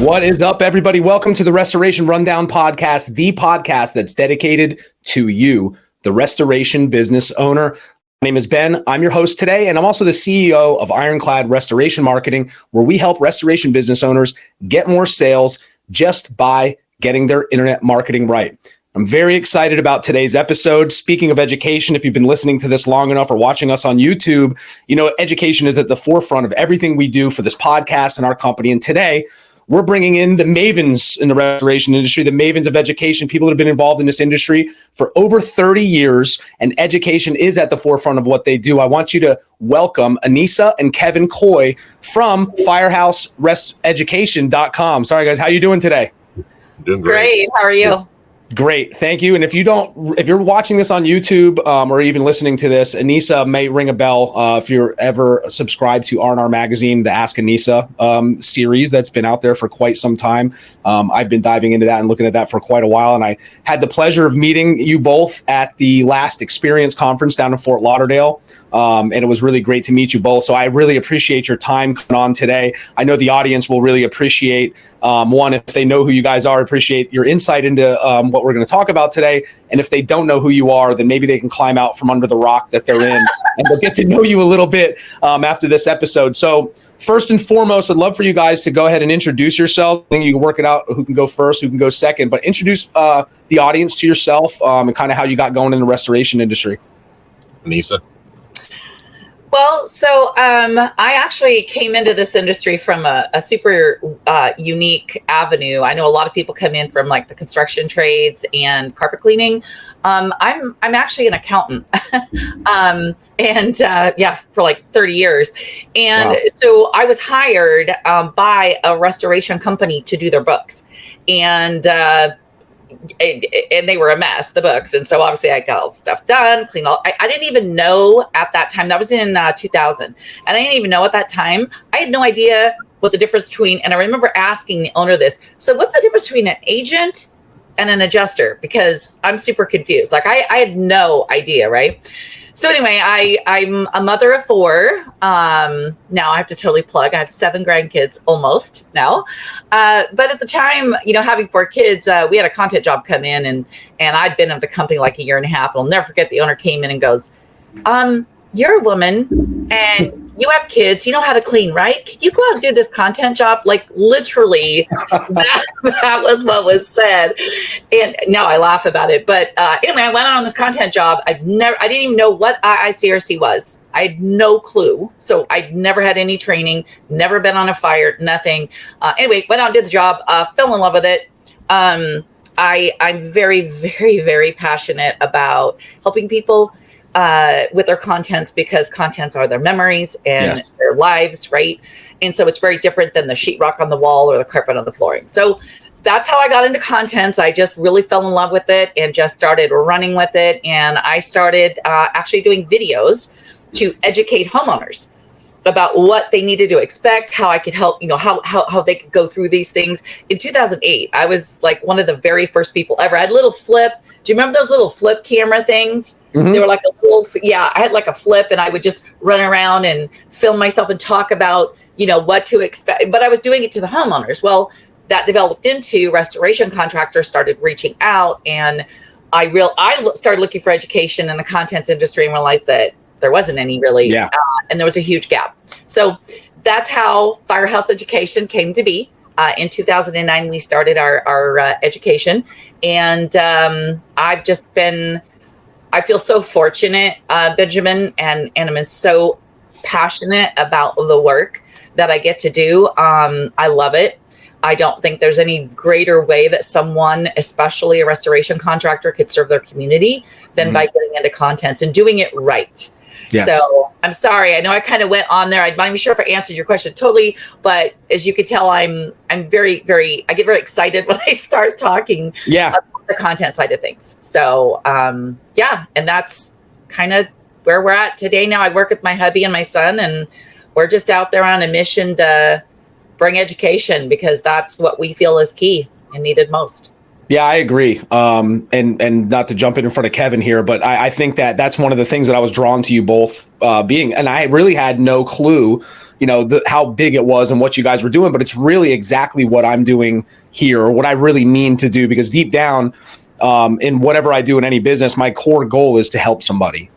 What is up, everybody? Welcome to the Restoration Rundown Podcast, the podcast that's dedicated to you, the restoration business owner. My name is Ben. I'm your host today, and I'm also the CEO of Ironclad Restoration Marketing, where we help restoration business owners get more sales just by getting their internet marketing right. I'm very excited about today's episode. Speaking of education, if you've been listening to this long enough or watching us on YouTube, you know, education is at the forefront of everything we do for this podcast and our company. And today, we're bringing in the mavens in the restoration industry, the mavens of education, people that have been involved in this industry for over 30 years, and education is at the forefront of what they do. I want you to welcome Annissa and Kevin Coy from FirehouseEducation.com. Sorry, guys. How you doing today? Doing great. How are you? Great. Thank you. And if you're watching this on YouTube or even listening to this, Annissa may ring a bell if you're ever subscribed to R&R Magazine, the Ask Annissa series that's been out there for quite some time. I've been diving into that and looking at that for quite a while. And I had the pleasure of meeting you both at the last Experience Conference down in Fort Lauderdale. And it was really great to meet you both. So I really appreciate your time coming on today. I know the audience will really appreciate, one, if they know who you guys are, appreciate your insight into what we're going to talk about today. And if they don't know who you are, then maybe they can climb out from under the rock that they're in and they'll get to know you a little bit after this episode. So first and foremost, I'd love for you guys to go ahead and introduce yourself. I think you can work it out who can go first, who can go second, but introduce the audience to yourself and kind of how you got going in the restoration industry. Annissa. Well, so I actually came into this industry from a super unique avenue. I know a lot of people come in from like the construction trades and carpet cleaning. I'm actually an accountant, for like 30 years. And So I was hired by a restoration company to do their books, and they were a mess, the books. And so obviously I got all the stuff done, cleaned all. I didn't even know at that time, that was in 2000. And I didn't even know at that time, I had no idea what the difference between, and I remember asking the owner this, so what's the difference between an agent and an adjuster? Because I'm super confused. Like I had no idea, right? So anyway, I'm a mother of four. Now I have to totally plug. I have 7 grandkids almost now. But at the time, you know, having 4 kids, we had a content job come in and I'd been at the company like a year and a half. And I'll never forget, the owner came in and goes, you're a woman and you have kids, you know how to clean, right? Can you go out and do this content job? Like literally that was what was said. And now I laugh about it. But anyway, I went on this content job. I didn't even know what ICRC was. I had no clue. So I'd never had any training, never been on a fire, nothing. Anyway, went out and did the job, fell in love with it. I'm very, very, very passionate about helping people with their contents, because contents are their memories and their lives, right? And so it's very different than the sheetrock on the wall or the carpet on the flooring. So that's how I got into contents. I just really fell in love with it and just started running with it. And I started actually doing videos to educate homeowners about what they needed to expect, how I could help, you know, how they could go through these things. In 2008, I was like one of the very first people ever. I had a little flip. Do you remember those little flip camera things? Mm-hmm. They were like a little, I had like a flip, and I would just run around and film myself and talk about, you know, what to expect. But I was doing it to the homeowners. Well, that developed into restoration contractors started reaching out, and I started looking for education in the contents industry and realized that there wasn't any really, and there was a huge gap. So that's how Firehouse Education came to be. In 2009, we started our education, and I feel so fortunate, Benjamin, and I'm so passionate about the work that I get to do. I love it. I don't think there's any greater way that someone, especially a restoration contractor, could serve their community than by getting into contents and doing it right. Yes. So I'm sorry. I know I kind of went on there. I'm not even sure if I answered your question totally, but as you could tell, I'm very, very, I get very excited when I start talking about the content side of things. So, and that's kind of where we're at today. Now I work with my hubby and my son, and we're just out there on a mission to bring education, because that's what we feel is key and needed most. Yeah, I agree. And not to jump in front of Kevin here, but I think that that's one of the things that I was drawn to you both being, and I really had no clue, how big it was and what you guys were doing, but it's really exactly what I'm doing here, or what I really mean to do, because deep down, in whatever I do in any business, my core goal is to help somebody.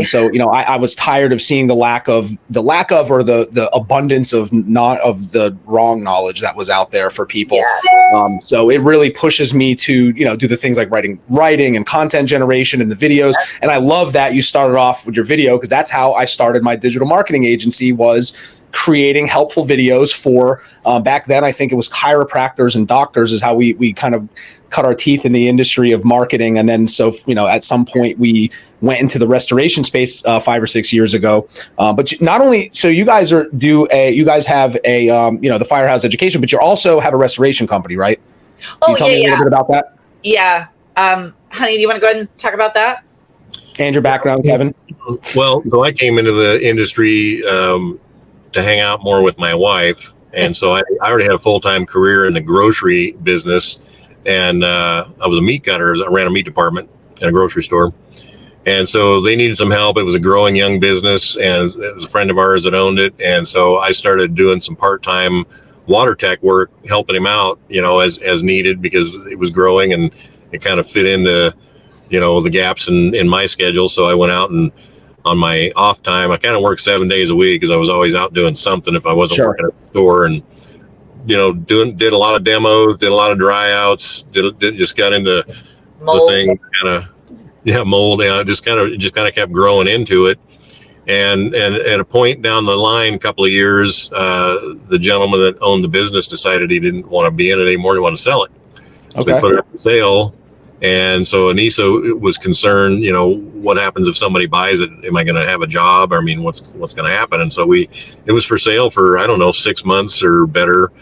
So, I was tired of seeing the lack of or the abundance of the wrong knowledge that was out there for people. Yes. So it really pushes me to, do the things like writing and content generation and the videos. And I love that you started off with your video, because that's how I started my digital marketing agency, was creating helpful videos for, back then, I think it was chiropractors and doctors is how we kind of cut our teeth in the industry of marketing. And then, so, at some point we went into the restoration space 5 or 6 years ago. But not only, so you guys have a, the Firehouse Education, but you also have a restoration company, right? Can you tell me a little bit about that? Yeah. Honey, do you want to go ahead and talk about that? And your background, Kevin? Well, so I came into the industry to hang out more with my wife. And so I already had a full-time career in the grocery business. And I was a meat cutter. I ran a meat department in a grocery store. And so they needed some help. It was a growing young business, and it was a friend of ours that owned it. And so I started doing some part-time water tech work, helping him out, as needed, because it was growing and it kind of fit into, the gaps in my schedule. So I went out, and on my off time, I kind of worked 7 days a week, because I was always out doing something if I wasn't working at the store. And did a lot of demos, did a lot of dry outs, just got into Mold. the thing, mold. Just kind of kept growing into it. And at a point down the line, a couple of years, the gentleman that owned the business decided he didn't want to be in it anymore. He wanted to sell it. So Okay. he put it up for sale. And so Annissa was concerned, what happens if somebody buys it? Am I going to have a job? I mean, what's going to happen? And so it was for sale for, 6 months or better.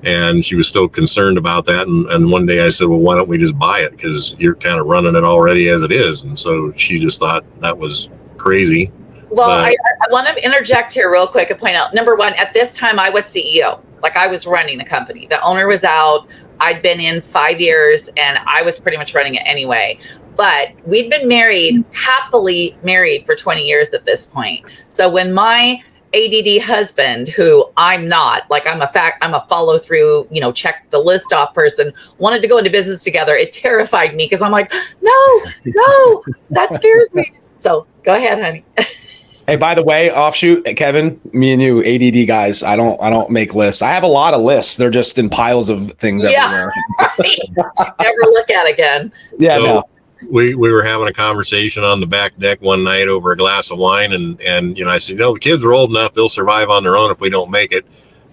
And she was still concerned about that. And one day I said, well, why don't we just buy it? Because you're kind of running it already as it is. And so she just thought that was crazy. Well, I want to interject here real quick and point out, number one, at this time I was CEO. Like, I was running the company. The owner was out. I'd been in 5 years, and I was pretty much running it anyway. But we'd been happily married for 20 years at this point. So when my ADD husband, who I'm not, like, I'm a follow through, check the list off person, wanted to go into business together, it terrified me, because I'm like, no, that scares me. So go ahead, honey. Hey, by the way, offshoot, Kevin, me and you, ADD guys, I don't make lists. I have a lot of lists. They're just in piles of things everywhere. Right. Never look at again. Yeah, So no. We were having a conversation on the back deck one night over a glass of wine. And I said, the kids are old enough. They'll survive on their own if we don't make it.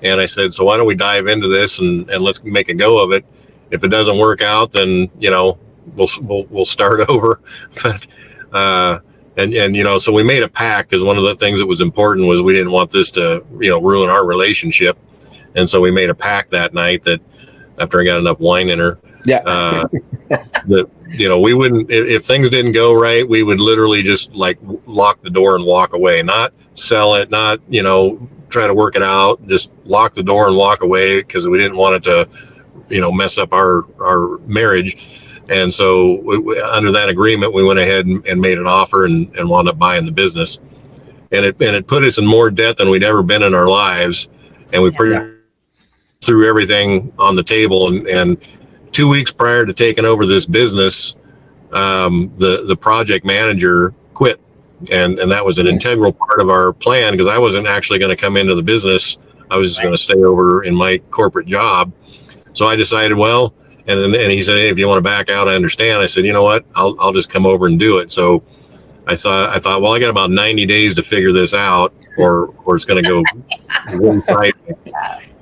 And I said, so why don't we dive into this and let's make a go of it. If it doesn't work out, then, we'll start over. But, so we made a pact, because one of the things that was important was we didn't want this to, ruin our relationship. And so we made a pact that night that after I got enough wine in her, that, we wouldn't, if things didn't go right, we would literally just lock the door and walk away, not sell it, not, try to work it out, just lock the door and walk away, because we didn't want it to, mess up our marriage. And so under that agreement, we went ahead and made an offer and wound up buying the business. And it put us in more debt than we'd ever been in our lives. And we threw everything on the table. And 2 weeks prior to taking over this business, the project manager quit. And that was an integral part of our plan, because I wasn't actually going to come into the business. I was just going to stay over in my corporate job. So I decided, and he said, hey, if you want to back out, I understand. I said, you know what, I'll just come over and do it. So I thought, well, I got about 90 days to figure this out, or it's going to go one side.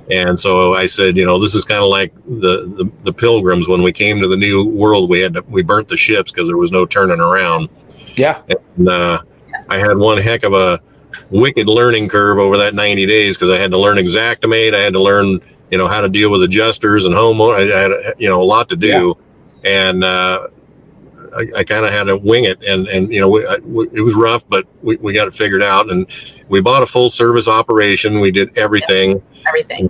And so I said, this is kind of like the Pilgrims. When we came to the New World, we burnt the ships because there was no turning around. Yeah. And I had one heck of a wicked learning curve over that 90 days, because I had to learn Xactimate. I had to learn, how to deal with adjusters and homeowners. I had, a lot to do. Yeah. And I kind of had to wing it. And it was rough, but we got it figured out. And we bought a full service operation. We did everything. Everything.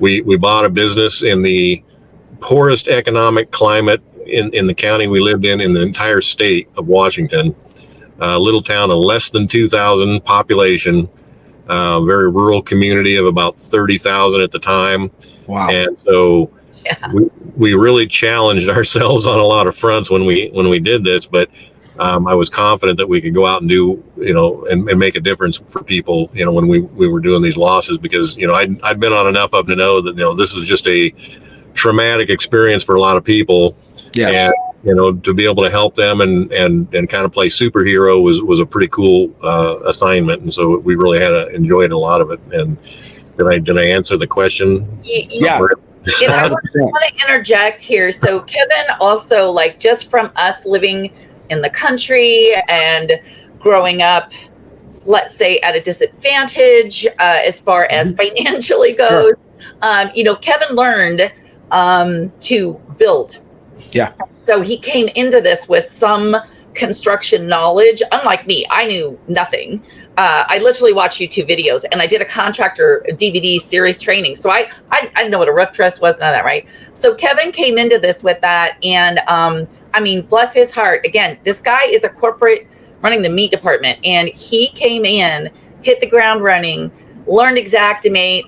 We bought a business in the poorest economic climate in the county we lived in the entire state of Washington. A little town of less than 2,000 population, very rural community of about 30,000 at the time. Wow. And so we really challenged ourselves on a lot of fronts when we did this, but I was confident that we could go out and do, and make a difference for people, when we were doing these losses, because, I'd been on enough of them to know that, this is just a traumatic experience for a lot of people. Yes. And, to be able to help them and kind of play superhero was a pretty cool assignment. And so we really enjoyed a lot of it. And did I answer the question? Yeah. And I want to interject here. So Kevin also, just from us living in the country and growing up, let's say at a disadvantage as far as financially goes, Kevin learned to build. Yeah. So he came into this with some construction knowledge. Unlike me, I knew nothing. I literally watched YouTube videos, and I did a contractor DVD series training. So I didn't know what a roof truss was, none of that, right? So Kevin came into this with that, and bless his heart. Again, this guy is a corporate running the meat department, and he came in, hit the ground running, learned Xactimate,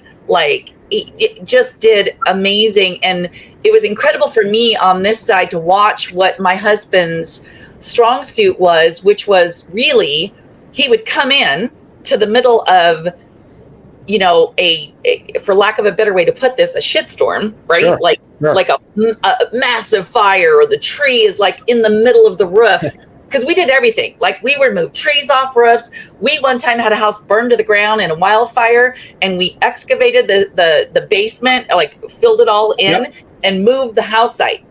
he just did amazing. And it was incredible for me on this side to watch what my husband's strong suit was, which was really, he would come in to the middle of, a for lack of a better way to put this, a shitstorm, right? Sure. Like a massive fire, or the tree is in the middle of the roof. Because we did everything. We would move trees off roofs. We one time had a house burned to the ground in a wildfire, and we excavated the basement, filled it all in, and moved the house site.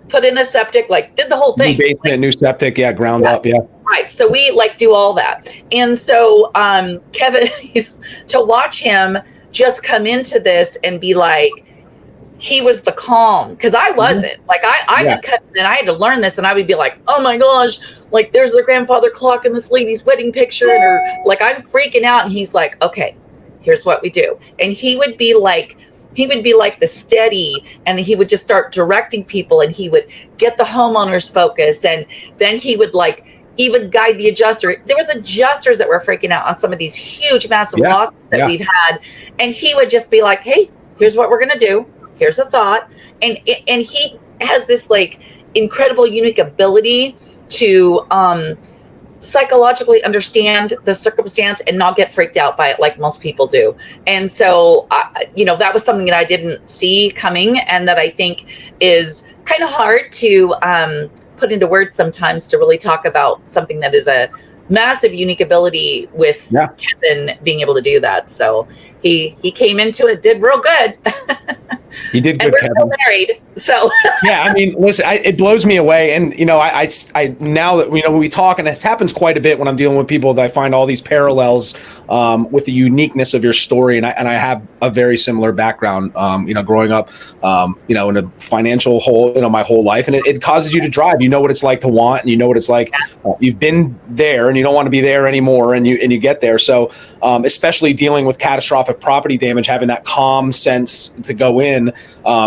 Put in a septic, did the whole thing. New basement, new septic, ground up, Right. So we do all that. And so Kevin, to watch him just come into this and be he was the calm, because I wasn't. I would come in and I had to learn this, and I would be oh my gosh, there's the grandfather clock in this lady's wedding picture, or I'm freaking out, and he's okay, here's what we do. And he would be the steady, and he would just start directing people, and he would get the homeowners focused, and then he would even guide the adjuster. There was adjusters that were freaking out on some of these huge, massive losses that we've had, and he would just be hey, here's what we're gonna do. Here's a thought. And he has this incredible, unique ability to psychologically understand the circumstance and not get freaked out by it like most people do. And so, that was something that I didn't see coming, and that I think is kind of hard to put into words sometimes, to really talk about something that is a massive, unique ability with Kevin being able to do that. So he came into it, did real good. He did good, and we're Kevin. still married, so. Yeah, listen, it blows me away. And, I now that, when we talk, and this happens quite a bit when I'm dealing with people, that I find all these parallels with the uniqueness of your story. And I have a very similar background, growing up, in a financial hole, my whole life. And it causes you to drive. You know what it's like to want, and you know what it's like. You've been there, and you don't want to be there anymore. And you get there. So especially dealing with catastrophic property damage, having that calm sense to go in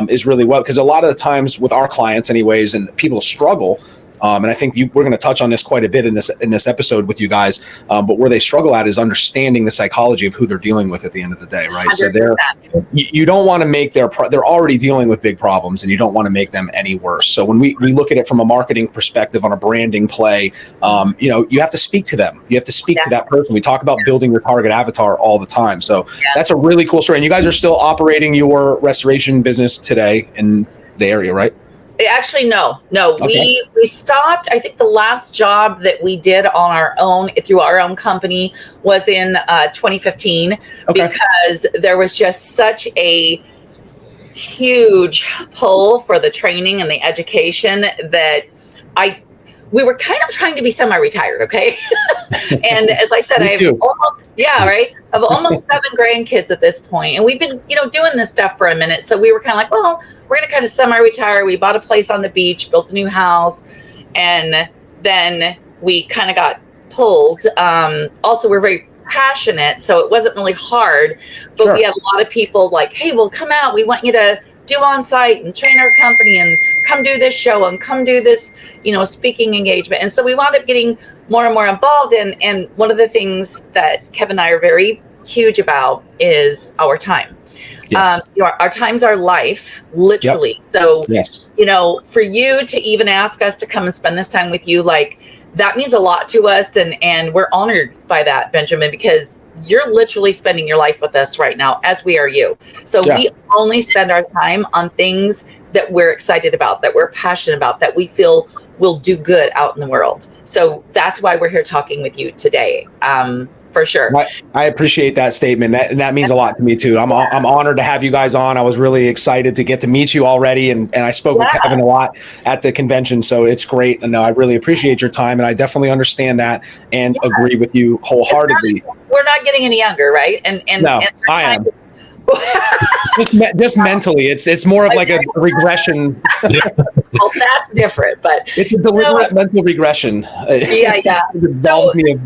is really well, because a lot of the times with our clients anyways, and people struggle, and I think we're going to touch on this quite a bit in this episode with you guys, but where they struggle at is understanding the psychology of who they're dealing with at the end of the day, right? 100%. So you don't want to make they're already dealing with big problems, and you don't want to make them any worse. So when we look at it from a marketing perspective, on a branding play, you have to speak to them. You have to speak to that person. We talk about building your target avatar all the time. So that's a really cool story. And you guys are still operating your restoration business today in the area, right? Actually, no. Okay. We stopped. I think the last job that we did on our own through our own company was in 2015, because there was just such a huge pull for the training and the education that we were kind of trying to be semi-retired, okay? And as I said, I have almost 7 grandkids at this point, and we've been, doing this stuff for a minute. So we were kind of well, we're going to kind of semi-retire. We bought a place on the beach, built a new house, and then we kind of got pulled. Also, we're very passionate, so it wasn't really hard, but we had a lot of people hey, well, come out. We want you to do on site and train our company and come do this show and come do this, speaking engagement. And so we wound up getting more and more involved. And one of the things that Kevin and I are very huge about is our time. Yes. Our time's our life, literally. Yep. So, yes. For you to even ask us to come and spend this time with you, like, that means a lot to us. And we're honored by that, Benjamin, because you're literally spending your life with us right now, as we are you. So we only spend our time on things that we're excited about, that we're passionate about, that we feel will do good out in the world. So that's why we're here talking with you today. For sure. I appreciate that statement. That means a lot to me too. I'm honored to have you guys on. I was really excited to get to meet you already. And I spoke with Kevin a lot at the convention. So it's great. And no, I really appreciate your time. And I definitely understand that and agree with you wholeheartedly. We're not getting any younger, right? And I am. just mentally, it's more of like a regression. Well, that's different, but it's a deliberate mental regression. Yeah. It involves me of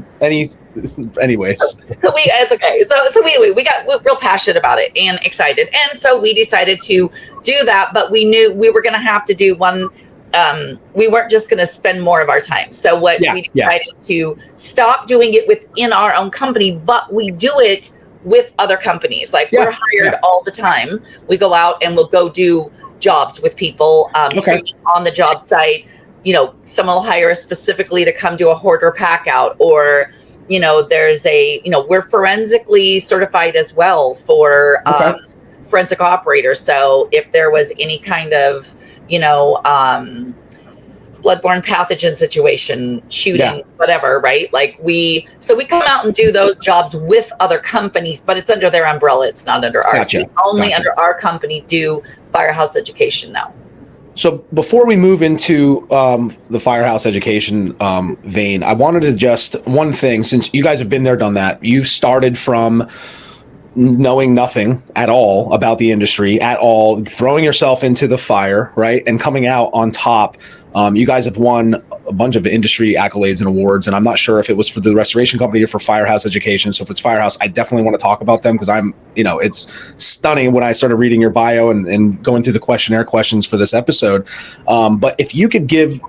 anyways. So it's okay. So we got real passionate about it and excited, and so we decided to do that. But we knew we were going to have to do one. We weren't just going to spend more of our time. So we decided to stop doing it within our own company, but we do it with other companies. Like we're hired all the time. We go out and we'll go do jobs with people, training on the job site. Someone will hire us specifically to come do a hoarder pack out, or, there's we're forensically certified as well for forensic operators. So if there was any kind of, bloodborne pathogen situation, shooting, whatever, right? Like we come out and do those jobs with other companies, but it's under their umbrella. It's not under ours. We only under our company do Firehouse Education now. So before we move into the Firehouse Education vein, I wanted to just one thing, since you guys have been there, done that. You started from knowing nothing at all about the industry at all, throwing yourself into the fire, right? And coming out on top. You guys have won a bunch of industry accolades and awards, and I'm not sure if it was for the restoration company or for Firehouse Education. So if it's Firehouse, I definitely want to talk about them, because it's stunning when I started reading your bio and going through the questionnaire questions for this episode. But if you could give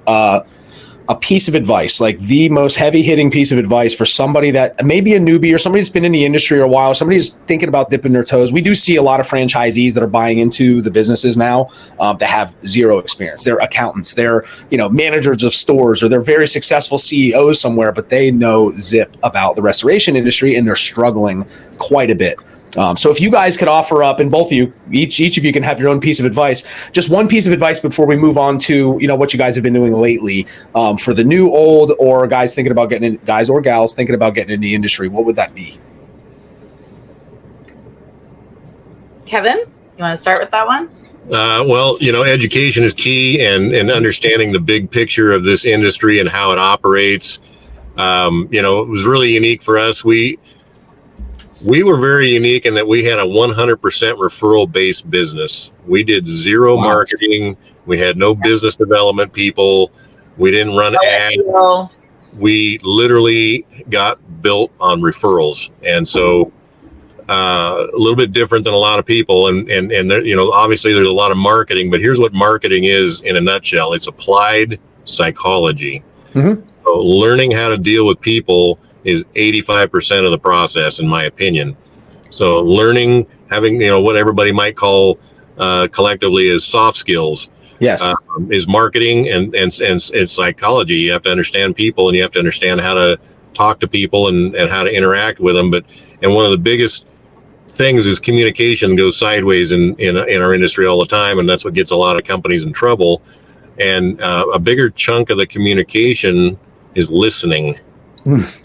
a piece of advice, like the most heavy hitting piece of advice for somebody that may be a newbie or somebody that's been in the industry a while, somebody who's thinking about dipping their toes. We do see a lot of franchisees that are buying into the businesses now that have zero experience. They're accountants, they're managers of stores, or they're very successful CEOs somewhere, but they know zip about the restoration industry and they're struggling quite a bit. So if you guys could offer up, and both of you, each of you can have your own piece of advice, just one piece of advice before we move on to, what you guys have been doing lately for the new, old, or guys thinking about getting in, guys or gals thinking about getting in the industry, what would that be? Kevin, you want to start with that one? Well, education is key, and understanding the big picture of this industry and how it operates. It was really unique for us. We were very unique in that we had a 100% referral based business. We did zero marketing. We had no business development people. We didn't run ads. We literally got built on referrals. And so a little bit different than a lot of people. And there, obviously there's a lot of marketing, but here's what marketing is in a nutshell. It's applied psychology. Mm-hmm. So learning how to deal with people is 85% of the process, in my opinion. So learning, having, what everybody might call collectively as soft skills, is marketing and psychology. You have to understand people, and you have to understand how to talk to people and how to interact with them. And one of the biggest things is communication goes sideways in our industry all the time, and that's what gets a lot of companies in trouble. And a bigger chunk of the communication is listening.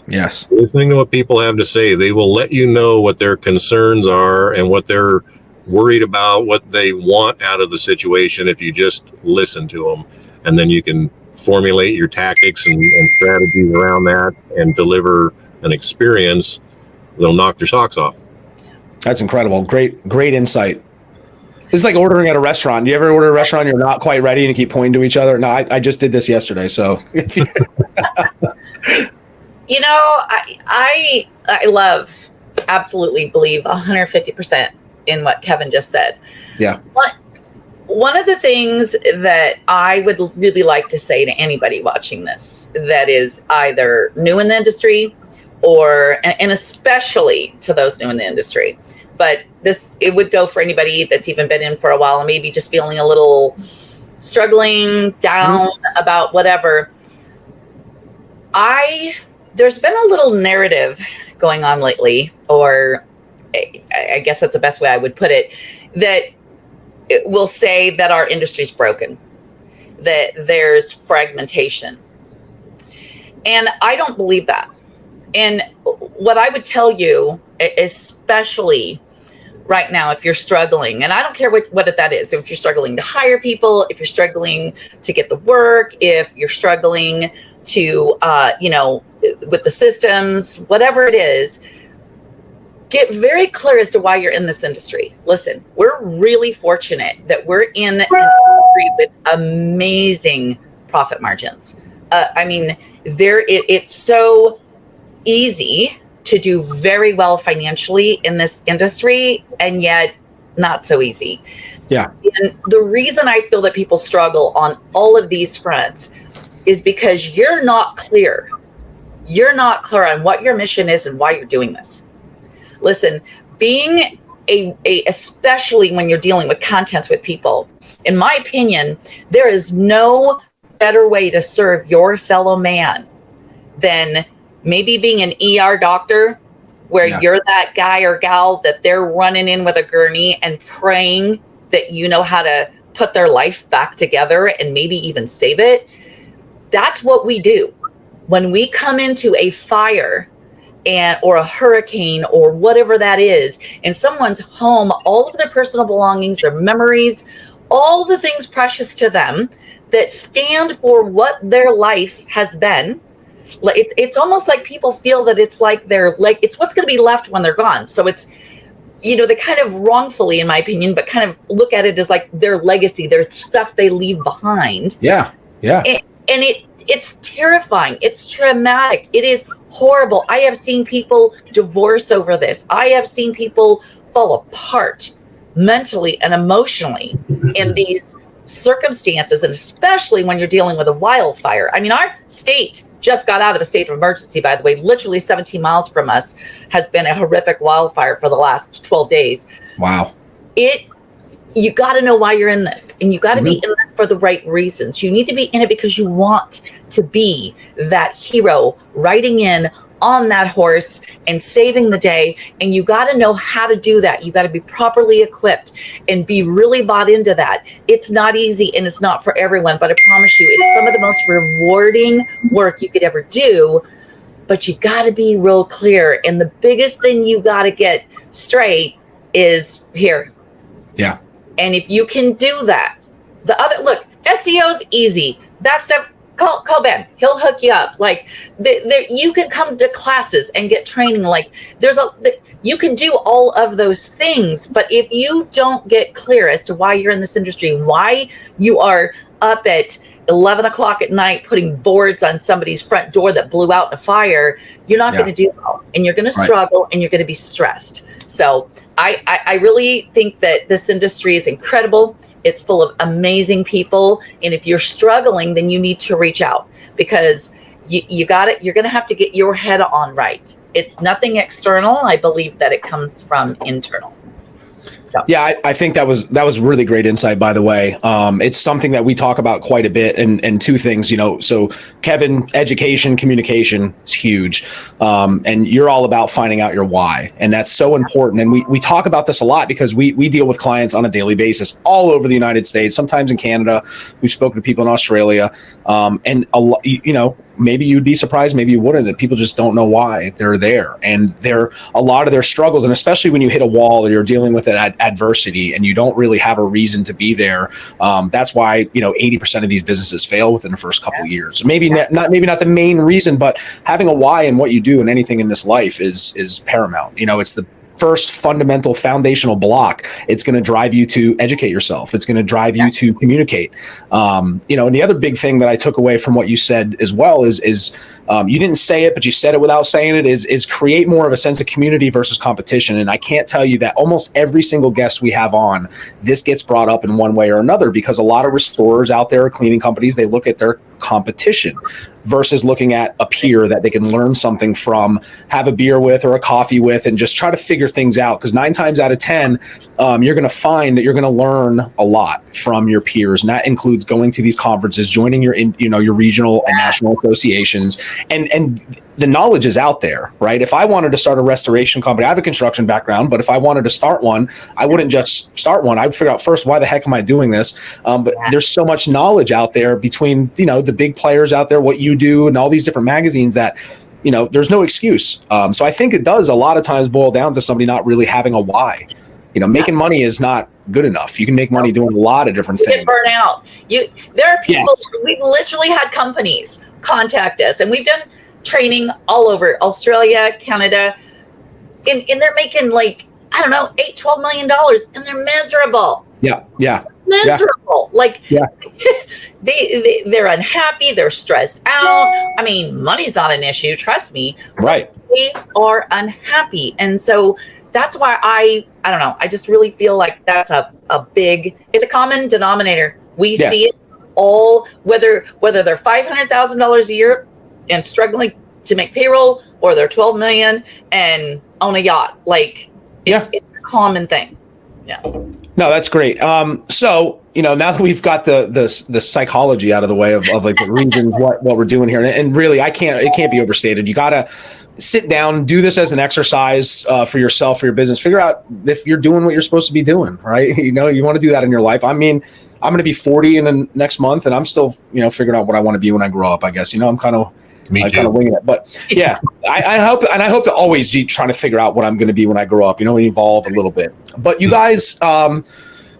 Yes. Listening to what people have to say. They will let you know what their concerns are and what they're worried about, what they want out of the situation if you just listen to them. And then you can formulate your tactics and strategies around that and deliver an experience that'll knock your socks off. That's incredible. Great insight. It's like ordering at a restaurant. Do you ever order at a restaurant, you're not quite ready and you keep pointing to each other? No, I just did this yesterday. So I absolutely believe 150% in what Kevin just said. Yeah. But one of the things that I would really like to say to anybody watching this that is either new in the industry and especially to those new in the industry, but it would go for anybody that's even been in for a while and maybe just feeling a little struggling down about whatever. There's been a little narrative going on lately, or I guess that's the best way I would put it, that it will say that our industry's broken, that there's fragmentation. And I don't believe that. And what I would tell you, especially right now, if you're struggling, and I don't care what that is, if you're struggling to hire people, if you're struggling to get the work, if you're struggling to, with the systems, whatever it is, get very clear as to why you're in this industry. Listen, we're really fortunate that we're in an industry with amazing profit margins. It's so easy to do very well financially in this industry, and yet not so easy. Yeah. And the reason I feel that people struggle on all of these fronts is because you're not clear. You're not clear on what your mission is and why you're doing this. Listen, being especially when you're dealing with contents with people, in my opinion, there is no better way to serve your fellow man than maybe being an ER doctor, where you're that guy or gal that they're running in with a gurney and praying that you know how to put their life back together and maybe even save it. That's what we do. When we come into a fire or a hurricane or whatever that is, in someone's home, all of their personal belongings, their memories, all the things precious to them that stand for what their life has been. It's almost like people feel that it's like it's what's going to be left when they're gone. So it's, they kind of wrongfully, in my opinion, but kind of look at it as like their legacy, their stuff they leave behind. Yeah. Yeah. And it's terrifying. It's traumatic. It is horrible. I have seen people divorce over this. I have seen people fall apart mentally and emotionally in these circumstances, and especially when you're dealing with a wildfire. I mean, our state just got out of a state of emergency, by the way. Literally 17 miles from us has been a horrific wildfire for the last 12 days. Wow. You got to know why you're in this, and you got to be in this for the right reasons. You need to be in it because you want to be that hero riding in on that horse and saving the day. And you got to know how to do that. You got to be properly equipped and be really bought into that. It's not easy and it's not for everyone, but I promise you, it's some of the most rewarding work you could ever do. But you got to be real clear. And the biggest thing you got to get straight is here. Yeah. And if you can do that, SEO's easy. That stuff, call Ben. He'll hook you up. Like you can come to classes and get training. Like you can do all of those things. But if you don't get clear as to why you're in this industry, why you are up at 11 o'clock at night putting boards on somebody's front door that blew out in a fire, you're not going to do well, and you're going to struggle, and you're going to be stressed. So I really think that this industry is incredible. It's full of amazing people. And if you're struggling, then you need to reach out, because you're going to have to get your head on right. It's nothing external. I believe that it comes from internal. So. Yeah, I think that was really great insight, by the way. It's something that we talk about quite a bit, and two things, so Kevin, education, communication is huge. And you're all about finding out your why. And that's so important. And we talk about this a lot because we deal with clients on a daily basis all over the United States, sometimes in Canada. We've spoken to people in Australia. And maybe you'd be surprised, maybe you wouldn't, that people just don't know why they're there. And a lot of their struggles, and especially when you hit a wall or you're dealing with an adversity and you don't really have a reason to be there. That's why 80% of these businesses fail within the first couple of years. Maybe not the main reason, but having a why in what you do and anything in this life is paramount. It's the first fundamental foundational block. It's going to drive you to educate yourself. It's going to drive you to communicate. And the other big thing that I took away from what you said as well is you didn't say it, but you said it without saying it, is create more of a sense of community versus competition. And I can't tell you that almost every single guest we have on, this gets brought up in one way or another, because a lot of restorers out there, cleaning companies, they look at their competition versus looking at a peer that they can learn something from, have a beer with or a coffee with, and just try to figure things out. Because 9 times out of 10, you're going to find that you're going to learn a lot from your peers, and that includes going to these conferences, joining your regional and national associations, and the knowledge is out there, right? If I wanted to start a restoration company, I have a construction background, but if I wanted to start one, I wouldn't just start one. I'd figure out first, why the heck am I doing this? But there's so much knowledge out there between, the big players out there, what you do, and all these different magazines that, there's no excuse. So I think it does a lot of times boil down to somebody not really having a why. Making money is not good enough. You can make money doing a lot of different things. Get burnt out. There are people, we've literally had companies contact us, and we've done training all over Australia, Canada, and they're making $8, $12 million, and they're miserable. Miserable. They're unhappy, they're stressed out. I mean, money's not an issue, trust me. Right. They are unhappy. And so that's why I don't know, I just really feel like that's it's a common denominator. We see it all, whether they're $500,000 a year and struggling to make payroll, or they're 12 million and own a yacht. It's a common thing. Yeah. No, that's great. So, now that we've got the psychology out of the way of the reasons what we're doing here, and really it can't be overstated. You got to sit down, do this as an exercise for yourself, for your business, figure out if you're doing what you're supposed to be doing, right? You want to do that in your life. I mean, I'm going to be 40 in the next month, and I'm still, figuring out what I want to be when I grow up, I guess. I'm kind of winging it, but yeah, I hope to always be trying to figure out what I'm going to be when I grow up, and evolve a little bit. But you guys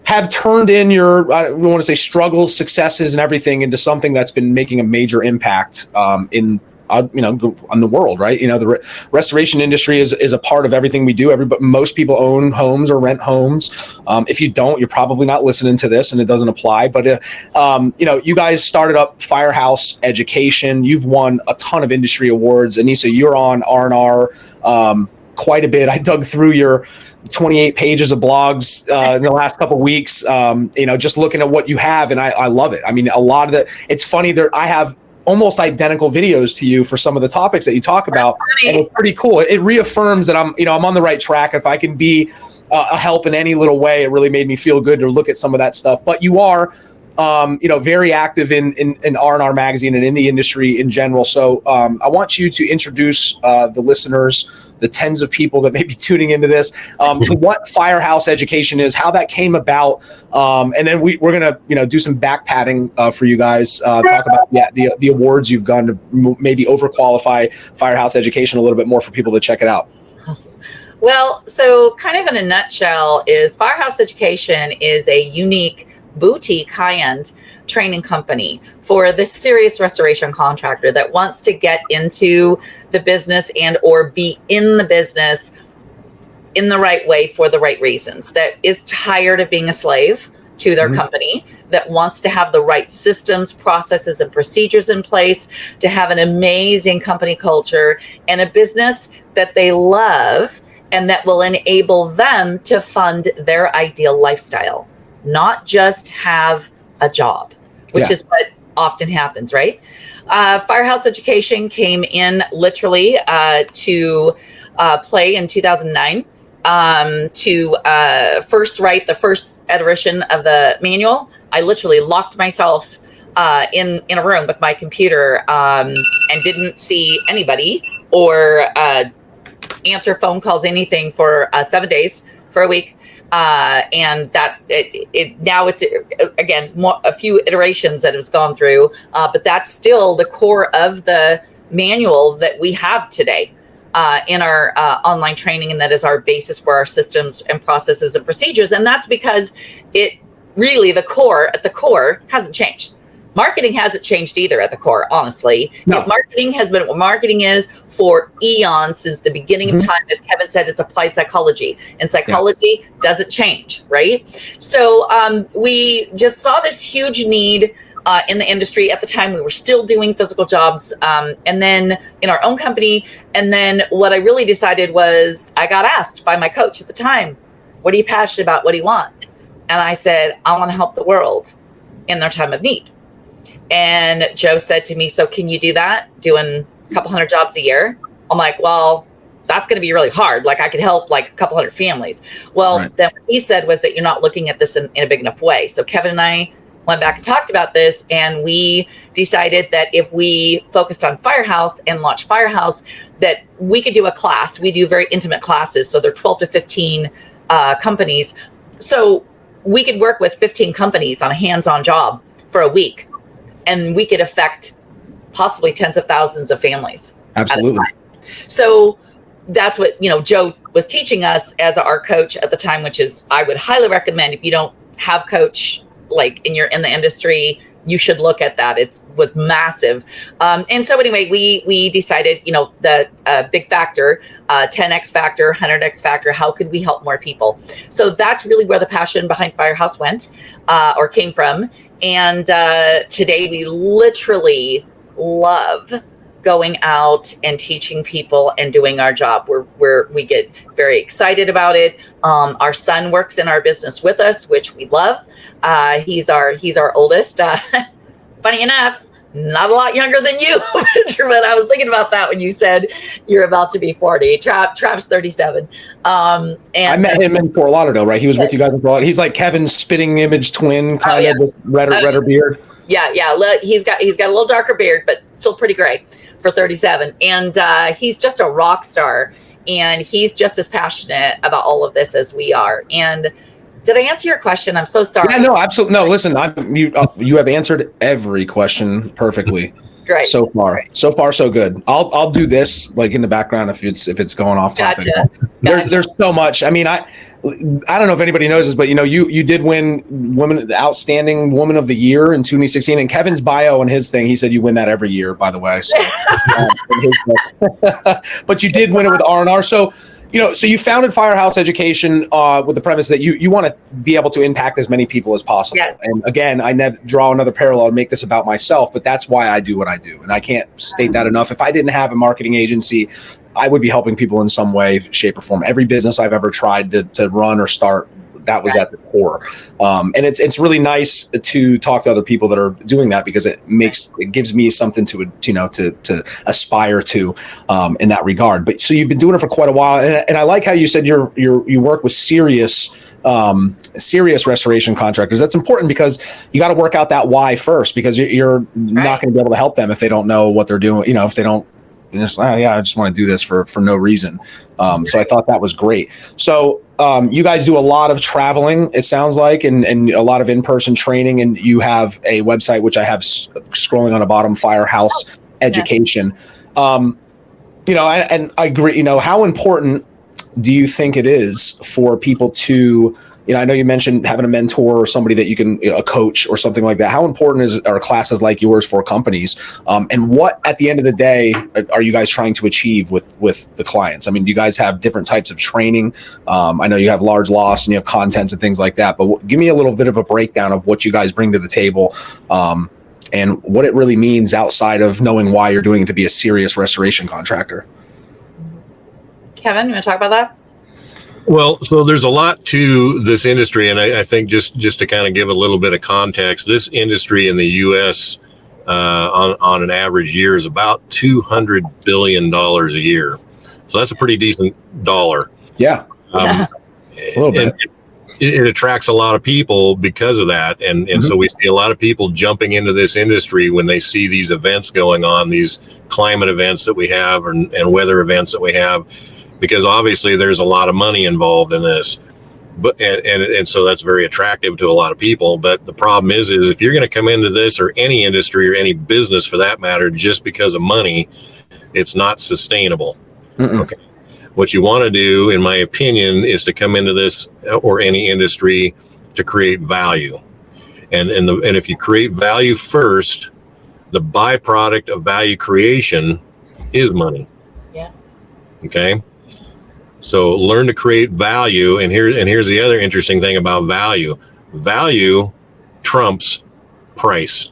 have turned in your, I don't want to say struggles, successes, and everything into something that's been making a major impact in on the world, right? The restoration industry is a part of everything we do. But most people own homes or rent homes. If you don't, you're probably not listening to this, and it doesn't apply. But you guys started up Firehouse Education. You've won a ton of industry awards. Annissa, you're on R&R quite a bit. I dug through your 28 pages of blogs in the last couple of weeks. Just looking at what you have, and I love it. I mean, a lot of it's funny there. I have almost identical videos to you for some of the topics that you talk about, and it's pretty cool. It reaffirms that I'm on the right track. If I can be a help in any little way, it really made me feel good to look at some of that stuff. But you are very active in R&R magazine and in the industry in general. So I want you to introduce the listeners, the tens of people that may be tuning into this, to what Firehouse Education is, how that came about, and then we're gonna do some back patting for you guys, talk about the awards you've gone to maybe overqualify Firehouse Education a little bit more for people to check it out. Awesome. Well, so kind of in a nutshell, is Firehouse Education is a unique boutique high-end training company for the serious restoration contractor that wants to get into the business and or be in the business in the right way for the right reasons, that is tired of being a slave to their company, that wants to have the right systems, processes, and procedures in place, to have an amazing company culture and a business that they love and that will enable them to fund their ideal lifestyle, not just have a job, which is what often happens, right? Firehouse Education came in literally to play in 2009 to first write the first iteration of the manual. I literally locked myself in a room with my computer and didn't see anybody or answer phone calls, anything for 7 days, for a week. And that now it's again a few iterations that it's gone through, but that's still the core of the manual that we have today in our online training, and that is our basis for our systems and processes and procedures. And that's because it really at the core hasn't changed. Marketing hasn't changed either at the core, honestly. No. Marketing has been what marketing is for eons, since the beginning of time. As Kevin said, it's applied psychology, and psychology doesn't change, right? So we just saw this huge need in the industry. At the time, we were still doing physical jobs, and then in our own company. And then what I really decided was, I got asked by my coach at the time, what are you passionate about? What do you want? And I said, I want to help the world in their time of need. And Joe said to me, so can you do that, doing a couple hundred jobs a year? I'm like, well, that's going to be really hard. Like, I could help like a couple hundred families. Well, then what he said was that you're not looking at this in a big enough way. So Kevin and I went back and talked about this, and we decided that if we focused on Firehouse and launched Firehouse, that we could do a class. We do very intimate classes. So they're 12 to 15 companies. So we could work with 15 companies on a hands-on job for a week, and we could affect possibly tens of thousands of families. Absolutely. So that's what, Joe was teaching us as our coach at the time, which is, I would highly recommend, if you don't have coach, like, and you're in the industry, you should look at that. It was massive. And so anyway, we decided, the big factor, 10X factor, 100X factor, how could we help more people? So that's really where the passion behind Firehouse went, or came from. And today we literally love going out and teaching people and doing our job. We get very excited about it. Our son works in our business with us, which we love. He's our oldest. Funny enough, not a lot younger than you, but I was thinking about that when you said you're about to be 40. Trav's 37. And I met him in Fort Lauderdale, right? He was with you guys in Fort Lauderdale. He's like Kevin's spitting image twin, kind of, with redder beard. Yeah. He's got a little darker beard, but still pretty gray for 37. And he's just a rock star, and he's just as passionate about all of this as we are. And did I answer your question? I'm so sorry. Yeah, no, absolutely. No, listen, you have answered every question perfectly. Great. So far. Great. So far, so good. I'll do this like in the background if it's going off topic. Gotcha. There's so much. I mean, I don't know if anybody knows this, but you did win Outstanding Woman of the Year in 2016. And Kevin's bio and his thing, he said you win that every year, by the way. So, but you did win it with R&R. So so you founded Firehouse Education with the premise that you want to be able to impact as many people as possible. Yeah. And again, I draw another parallel to make this about myself, but that's why I do what I do. And I can't state that enough. If I didn't have a marketing agency, I would be helping people in some way, shape, or form. Every business I've ever tried to run or start, that was at the core. And it's really nice to talk to other people that are doing that, because it gives me something to aspire to in that regard. But so you've been doing it for quite a while, and I like how you said you work with serious restoration contractors. That's important, because you got to work out that why first, because you're not going to be able to help them if they don't know what they're doing. If they don't. And just, I just want to do this for no reason. So I thought that was great. So you guys do a lot of traveling, it sounds like, and a lot of in-person training. And you have a website, which I have scrolling on the bottom, Firehouse Education. And I agree. How important do you think it is for people to, I know you mentioned having a mentor or somebody that you can, a coach or something like that. How important are classes like yours for companies? And what, at the end of the day, are you guys trying to achieve with the clients? I mean, do you guys have different types of training? I know you have large loss and you have contents and things like that, but give me a little bit of a breakdown of what you guys bring to the table, and what it really means outside of knowing why you're doing it to be a serious restoration contractor. Kevin, you want to talk about that? Well, so there's a lot to this industry, and I think just to kind of give a little bit of context, this industry in the U.S. On an average year is about $200 billion a year. So that's a pretty decent dollar. Yeah. A little bit. It attracts a lot of people because of that. And so we see a lot of people jumping into this industry when they see these events going on, these climate events that we have and weather events that we have, because obviously there's a lot of money involved in this. But and so that's very attractive to a lot of people. But the problem is if you're going to come into this, or any industry or any business for that matter, just because of money, it's not sustainable. Okay. What you want to do, in my opinion, is to come into this or any industry to create value. And if you create value first, the byproduct of value creation is money. Yeah. Okay. So learn to create value. And here's the other interesting thing about value. Value trumps price.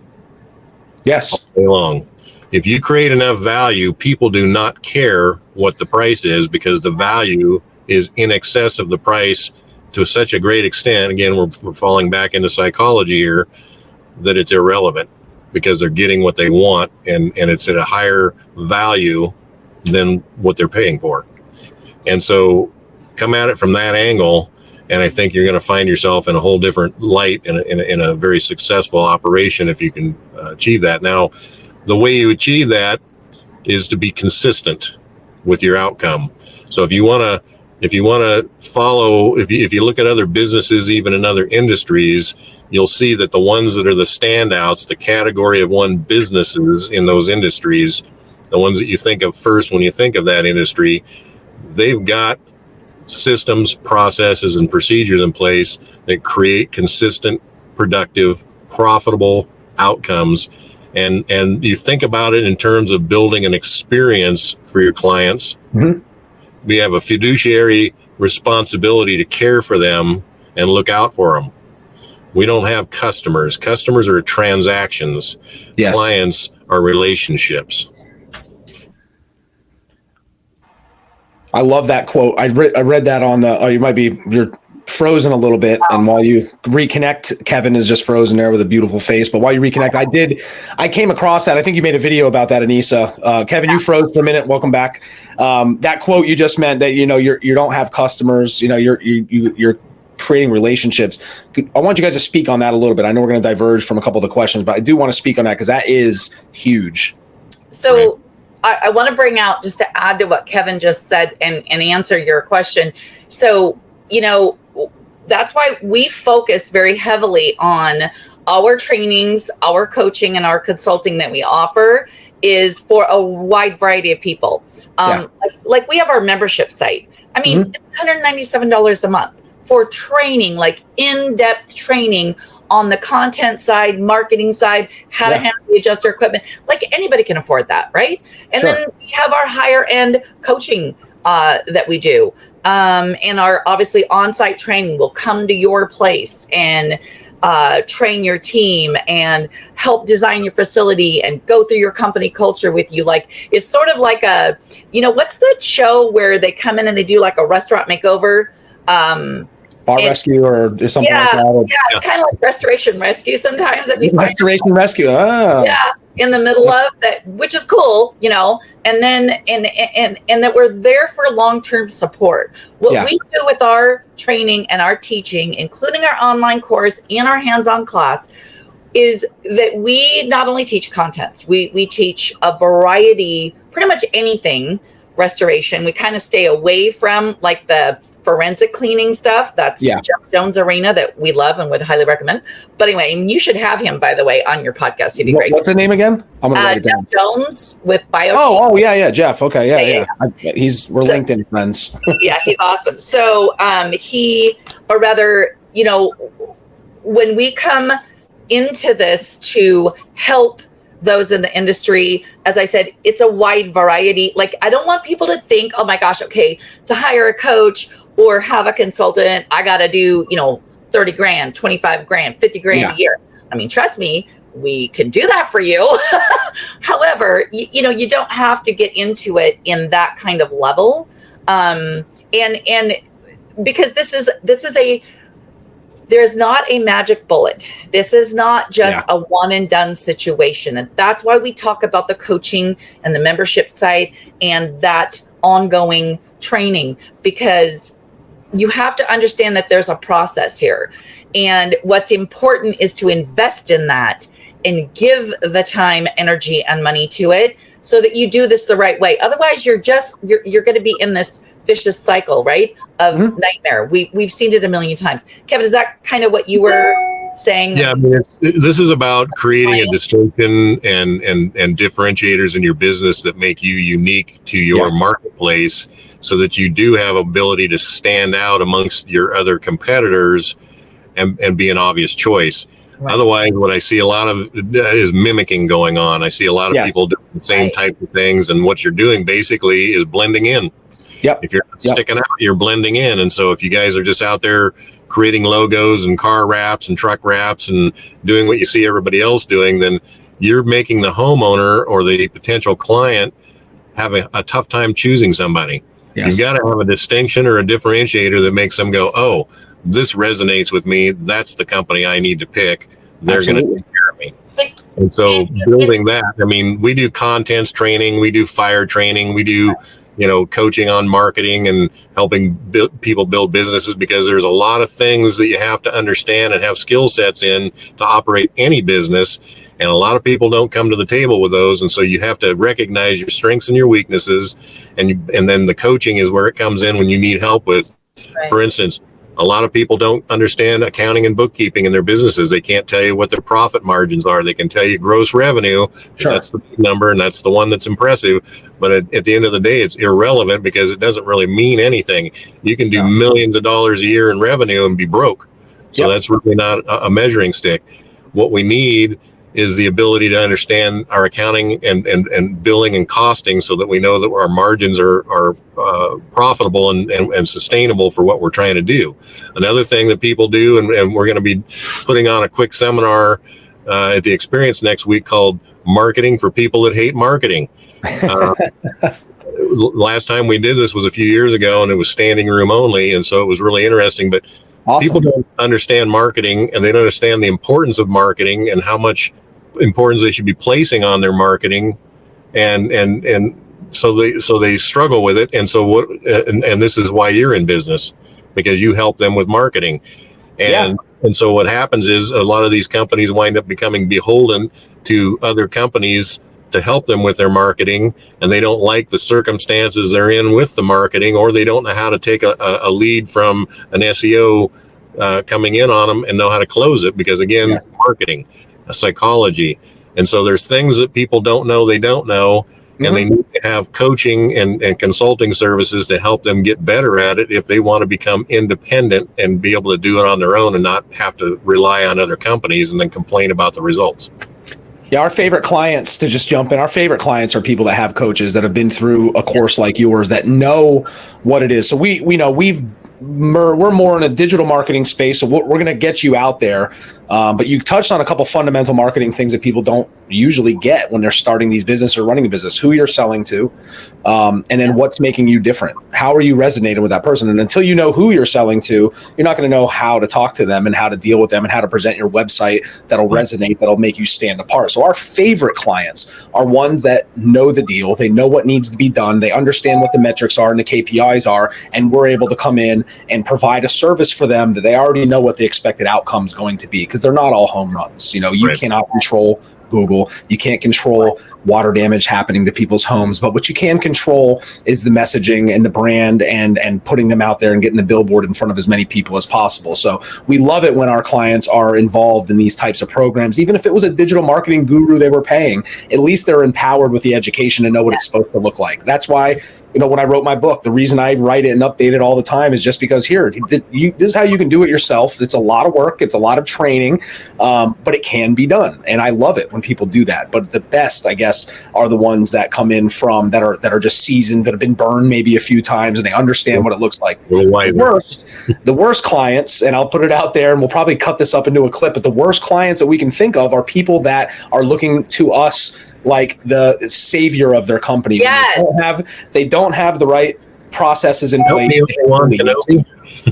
Yes. All day long. If you create enough value, people do not care what the price is, because the value is in excess of the price to such a great extent. Again, we're falling back into psychology here, that it's irrelevant, because they're getting what they want, and it's at a higher value than what they're paying for. And so come at it from that angle, and I think you're going to find yourself in a whole different light in a very successful operation if you can achieve that. Now, the way you achieve that is to be consistent with your outcome. So if you want to follow, if you look at other businesses, even in other industries, you'll see that the ones that are the standouts, the category of one businesses in those industries, the ones that you think of first when you think of that industry, they've got systems, processes, and procedures in place that create consistent, productive, profitable outcomes. And you think about it in terms of building an experience for your clients. Mm-hmm. We have a fiduciary responsibility to care for them and look out for them. We don't have customers. Customers are transactions. Yes. Clients are relationships. I love that quote. I read that on the, you're frozen a little bit. And while you reconnect, Kevin is just frozen there with a beautiful face. But while you reconnect, I came across that. I think you made a video about that, Annissa. Kevin, you froze for a minute. Welcome back. That quote you just meant that, you don't have customers, you're creating relationships. I want you guys to speak on that a little bit. I know we're going to diverge from a couple of the questions, but I do want to speak on that because that is huge. So right. I want to bring out, just to add to what Kevin just said and answer your question. So, that's why we focus very heavily on our trainings, our coaching, and our consulting that we offer is for a wide variety of people. Like we have our membership site. I mean, it's $197 a month for training, like in-depth training on the content side, marketing side, how to handle the adjuster equipment. Like anybody can afford that, right? And then we have our higher end coaching that we do. And our obviously on-site training will come to your place and train your team and help design your facility and go through your company culture with you. Like it's sort of like what's the show where they come in and they do like a restaurant makeover? Bar rescue or something like that. Yeah, it's kind of like restoration rescue sometimes that we find. Restoration rescue. Oh. Yeah, in the middle of that, which is cool, and then and that we're there for long-term support. What we do with our training and our teaching, including our online course and our hands-on class, is that we not only teach contents, we teach a variety, pretty much anything restoration. We kind of stay away from like the forensic cleaning stuff. That's Jeff Jones' arena that we love and would highly recommend. But anyway, you should have him, by the way, on your podcast. He'd be great. What's the name again? I'm gonna write it down. Jeff Jones with Bio. Oh, yeah, Jeff. Okay, yeah. We're LinkedIn friends. Yeah, he's awesome. So when we come into this to help those in the industry, as I said, it's a wide variety. Like, I don't want people to think, oh my gosh, okay, to hire a coach or have a consultant, I got to do, 30 grand, 25 grand, 50 grand a year. I mean, trust me, we can do that for you. However, you don't have to get into it in that kind of level. And because there's not a magic bullet. This is not just a one and done situation. And that's why we talk about the coaching and the membership site and that ongoing training, because you have to understand that there's a process here. And what's important is to invest in that and give the time, energy, and money to it so that you do this the right way. Otherwise, you're going to be in this vicious cycle, right? Of nightmare. We've seen it a million times. Kevin, is that kind of what you were saying? Yeah, I mean, this is about creating a distinction and differentiators in your business that make you unique to your marketplace, so that you do have ability to stand out amongst your other competitors and be an obvious choice. Right. Otherwise, what I see a lot of is mimicking going on. I see a lot of people doing the same type of things, and what you're doing basically is blending in. Yep. If you're not sticking out, you're blending in. And so if you guys are just out there creating logos and car wraps and truck wraps and doing what you see everybody else doing, then you're making the homeowner or the potential client have a tough time choosing somebody. Yes. You've got to have a distinction or a differentiator that makes them go, oh, this resonates with me. That's the company I need to pick. They're going to take care of me. And so building that, I mean, we do contents training, we do fire training, we do, coaching on marketing and helping people build businesses, because there's a lot of things that you have to understand and have skill sets in to operate any business. And a lot of people don't come to the table with those. And so you have to recognize your strengths and your weaknesses. And then the coaching is where it comes in when you need help with, for instance, a lot of people don't understand accounting and bookkeeping in their businesses. They can't tell you what their profit margins are. They can tell you gross revenue. Sure. That's the big number, and that's the one that's impressive. But at the end of the day, it's irrelevant because it doesn't really mean anything. You can do millions of dollars a year in revenue and be broke. So that's really not a measuring stick. What we need is the ability to understand our accounting and billing and costing, so that we know that our margins are profitable and sustainable for what we're trying to do. Another thing that people do, and we're going to be putting on a quick seminar at the Experience next week called Marketing for People That Hate Marketing. Last time we did this was a few years ago, and it was standing room only, and so it was really interesting. But people don't understand marketing, and they don't understand the importance of marketing and how much importance they should be placing on their marketing, and so they struggle with it. And so and this is why you're in business, because you help them with marketing. And so what happens is a lot of these companies wind up becoming beholden to other companies to help them with their marketing, and they don't like the circumstances they're in with the marketing, or they don't know how to take a lead from an SEO coming in on them and know how to close it, because again, marketing, psychology. And so there's things that people don't know, and they need to have coaching and consulting services to help them get better at it if they want to become independent and be able to do it on their own and not have to rely on other companies and then complain about the results. Yeah, our favorite clients, to just jump in, our favorite clients are people that have coaches that have been through a course like yours, that know what it is. So we know we're more in a digital marketing space, so we're going to get you out there. But you touched on a couple fundamental marketing things that people don't usually get when they're starting these businesses or running a business: who you're selling to, and then what's making you different. How are you resonating with that person? And until you know who you're selling to, you're not going to know how to talk to them and how to deal with them and how to present your website that'll resonate, that'll make you stand apart. So our favorite clients are ones that know the deal. They know what needs to be done. They understand what the metrics are and the KPIs are, and we're able to come in and provide a service for them that they already know what the expected outcome is going to be, because they're not all home runs. You cannot control Google. You can't control water damage happening to people's homes, but what you can control is the messaging and the brand and putting them out there and getting the billboard in front of as many people as possible. So we love it when our clients are involved in these types of programs. Even if it was a digital marketing guru they were paying, at least they're empowered with the education to know what it's supposed to look like. That's why, when I wrote my book, the reason I write it and update it all the time is just because this is how you can do it yourself. It's a lot of work. It's a lot of training, but it can be done. And I love it when people do that. But the best, I guess, are the ones that come in from that are just seasoned, that have been burned maybe a few times, and they understand what it looks like. The worst clients, and I'll put it out there, and we'll probably cut this up into a clip, but the worst clients that we can think of are people that are looking to us like the savior of their company. Yes. They don't have the right processes in place.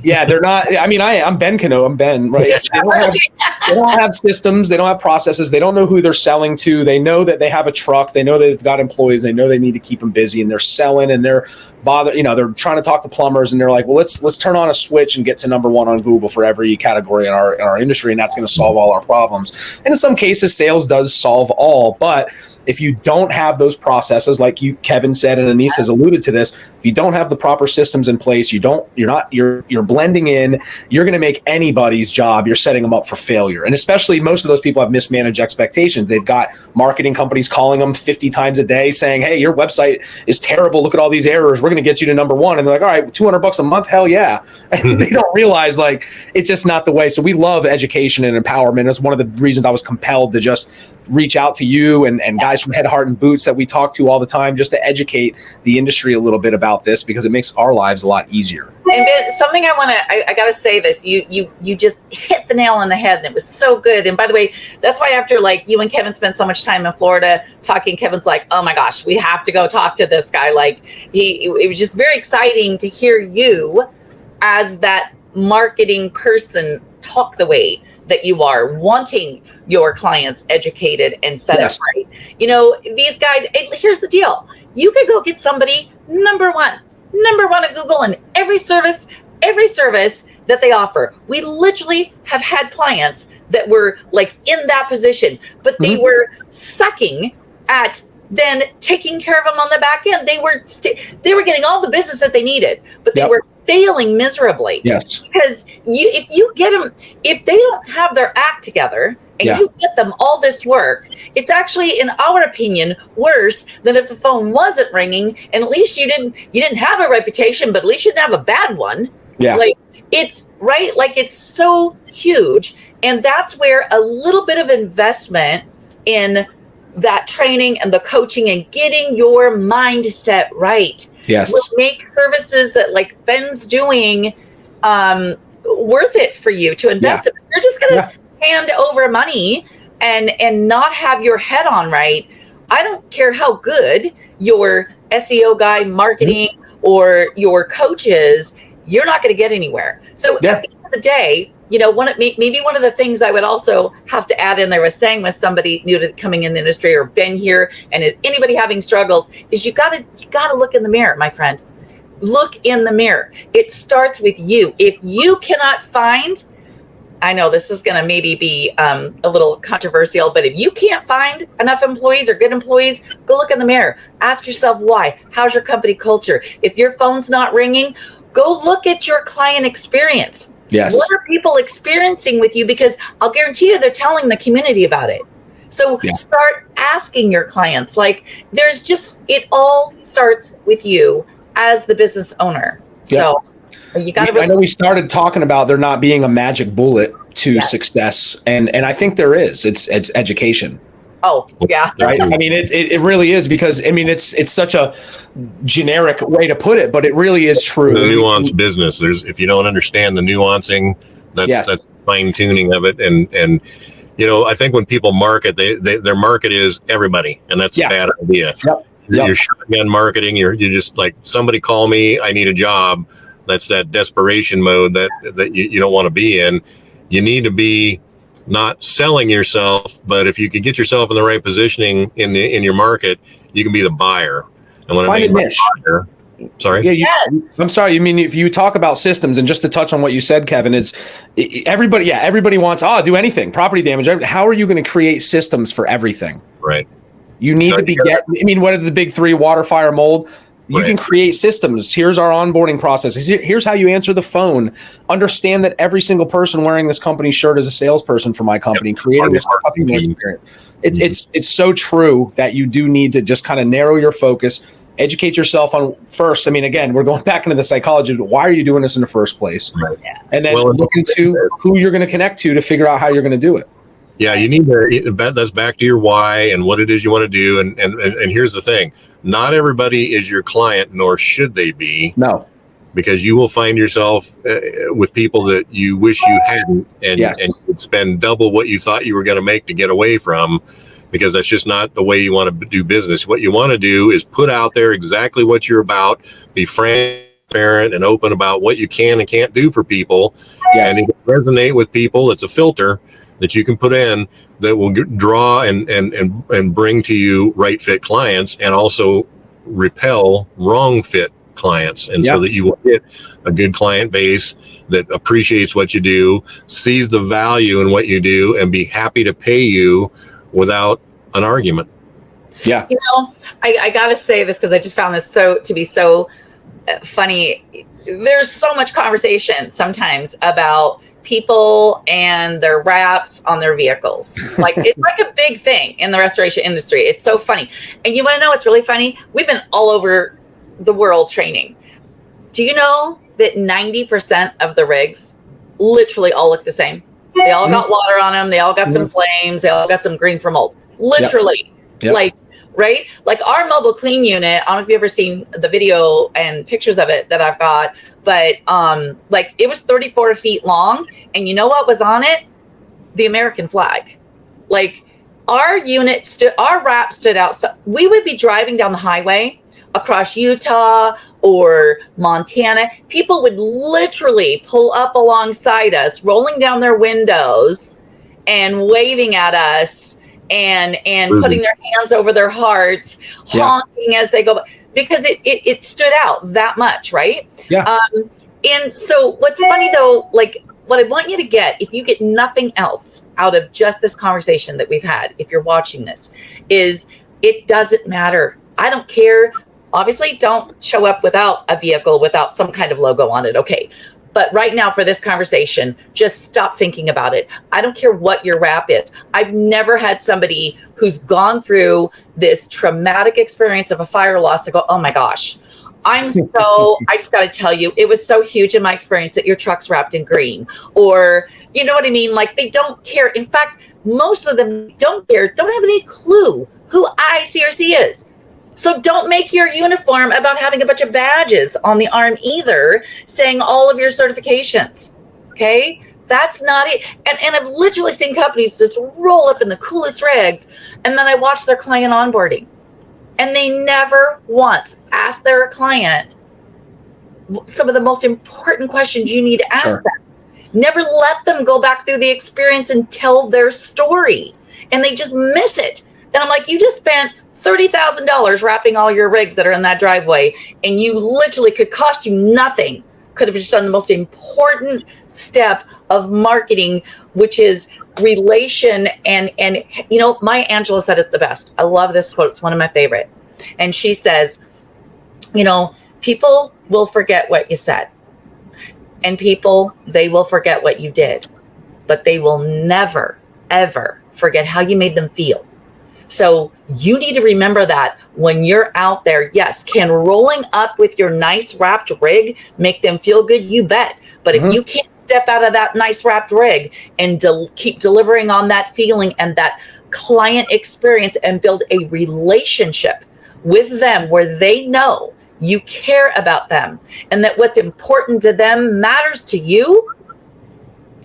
Yeah, they're not. I mean, I'm Ben Cano. I'm Ben, right? They don't have systems. They don't have processes. They don't know who they're selling to. They know that they have a truck. They know they've got employees. They know they need to keep them busy, and they're selling, and they're they're trying to talk to plumbers, and they're like, well, let's turn on a switch and get to number one on Google for every category in our industry, and that's going to solve all our problems. And in some cases, sales does solve all, but if you don't have those processes, like Kevin said, and Annissa has alluded to this, if you don't have the proper systems in place, your you're blending in, you're going to make anybody's job. You're setting them up for failure. And especially most of those people have mismanaged expectations. They've got marketing companies calling them 50 times a day saying, hey, your website is terrible. Look at all these errors. We're going to get you to number one. And they're like, all right, $200 a month. Hell yeah. And they don't realize like, it's just not the way. So we love education and empowerment. It's one of the reasons I was compelled to just reach out to you and guys from Head, Heart, and Boots that we talk to all the time, just to educate the industry a little bit about this, because it makes our lives a lot easier. And Ben, something I got to say this, you just hit the nail on the head, and it was so good. And by the way, that's why after like you and Kevin spent so much time in Florida talking, Kevin's like, oh my gosh, we have to go talk to this guy. Like it was just very exciting to hear you as that marketing person talk the way that you are, wanting your clients educated and set up right. You know, these guys, here's the deal. You could go get somebody number one at Google in every service that they offer. We literally have had clients that were like in that position, but they were sucking at then taking care of them on the back end. They were getting all the business that they needed, but they were failing miserably. Yes. Because if you get them, if they don't have their act together and you get them all this work, it's actually, in our opinion, worse than if the phone wasn't ringing, and at least you didn't have a reputation, but at least you didn't have a bad one. Yeah. Like it's right. Like it's so huge. And that's where a little bit of investment in that training and the coaching and getting your mindset right. Yes. Will make services that like Ben's doing worth it for you to invest in. If you're just going to hand over money and not have your head on right, I don't care how good your SEO guy, marketing, or your coach is, you're not going to get anywhere. So at the end of the day, you know, maybe one of the things I would also have to add in there was saying with somebody new to coming in the industry or been here, and is anybody having struggles, is you gotta look in the mirror, my friend. Look in the mirror. It starts with you. If you cannot find, I know this is going to maybe be a little controversial, but if you can't find enough employees or good employees, go look in the mirror. Ask yourself why. How's your company culture? If your phone's not ringing, go look at your client experience. Yes. What are people experiencing with you? Because I'll guarantee you they're telling the community about it. So start asking your clients. Like it all starts with you as the business owner. So you got to. I know we started talking about there not being a magic bullet to success, and I think there is. It's education. Oh, yeah. Right. I mean, it really is, because I mean, it's such a generic way to put it, but it really is true. The nuanced business. If you don't understand the nuancing, that's fine tuning of it. And, you know, I think when people market, their market is everybody, and that's a bad idea. You're shotgun marketing. You're just like, somebody call me, I need a job. That's that desperation mode that you don't want to be in. You need to be not selling yourself, but if you can get yourself in the right positioning in your market, you can be the buyer. And when find a niche. Sorry. I'm sorry. You mean, if you talk about systems, and just to touch on what you said, Kevin, everybody wants, do anything, property damage. How are you going to create systems for everything? Right. You need to what are the big three? Water, fire, mold. You can create systems. Here's our onboarding process. Here's how you answer the phone. Understand that every single person wearing this company's shirt is a salesperson for my company, creating this customer experience. It's so true that you do need to just kind of narrow your focus, educate yourself on first. I mean, again, we're going back into the psychology of why are you doing this in the first place? Right. And then look into who you're going to connect to figure out how you're going to do it. Yeah, you need to, that's back to your why and what it is you want to do. And here's the thing. Not everybody is your client, nor should they be. No. Because you will find yourself with people that you wish you hadn't, and you would spend double what you thought you were going to make to get away from, because that's just not the way you want to do business. What you want to do is put out there exactly what you're about, be transparent and open about what you can and can't do for people. Yes. And if it resonate with people, it's a filter that you can put in that will draw and bring to you right fit clients, and also repel wrong fit clients. And so that you will get a good client base that appreciates what you do, sees the value in what you do, and be happy to pay you without an argument. Yeah. You know, I got to say this because I just found this to be so funny. There's so much conversation sometimes about people and their wraps on their vehicles. Like it's like a big thing in the restoration industry. It's so funny. And you want to know what's really funny? We've been all over the world training. Do you know that 90% of the rigs literally all look the same? They all got water on them. They all got some flames. They all got some green for mold. Literally. Yep. Like, right? Like our mobile clean unit, I don't know if you've ever seen the video and pictures of it that I've got, but like it was 34 feet long. And you know what was on it? The American flag. Like our unit, our wrap stood out. So we would be driving down the highway across Utah or Montana. People would literally pull up alongside us, rolling down their windows and waving at us and putting their hands over their hearts, honking as they go, because it stood out that much, right? Yeah. And so what's funny though, like what I want you to get, if you get nothing else out of just this conversation that we've had, if you're watching this, is it doesn't matter. I don't care. Obviously, don't show up without a vehicle, without some kind of logo on it. Okay. But right now for this conversation, just stop thinking about it. I don't care what your wrap is. I've never had somebody who's gone through this traumatic experience of a fire loss to go, oh my gosh, I just got to tell you, it was so huge in my experience that your truck's wrapped in green. Or, you know what I mean? Like they don't care. In fact, most of them don't care, don't have any clue who ICRC is. So don't make your uniform about having a bunch of badges on the arm either, saying all of your certifications. Okay? That's not it. And I've literally seen companies just roll up in the coolest rigs, and then I watch their client onboarding. And they never once ask their client some of the most important questions you need to ask them. Never let them go back through the experience and tell their story. And they just miss it. And I'm like, you just spent $30,000 wrapping all your rigs that are in that driveway, and you literally could cost you nothing. Could have just done the most important step of marketing, which is relation. And you know, Maya Angelou said it the best. I love this quote. It's one of my favorite. And she says, you know, people will forget what you said, and people, they will forget what you did, but they will never, ever forget how you made them feel. So you need to remember that when you're out there. Yes, can rolling up with your nice wrapped rig make them feel good? You bet. But if you can't step out of that nice wrapped rig and keep delivering on that feeling and that client experience and build a relationship with them where they know you care about them and that what's important to them matters to you,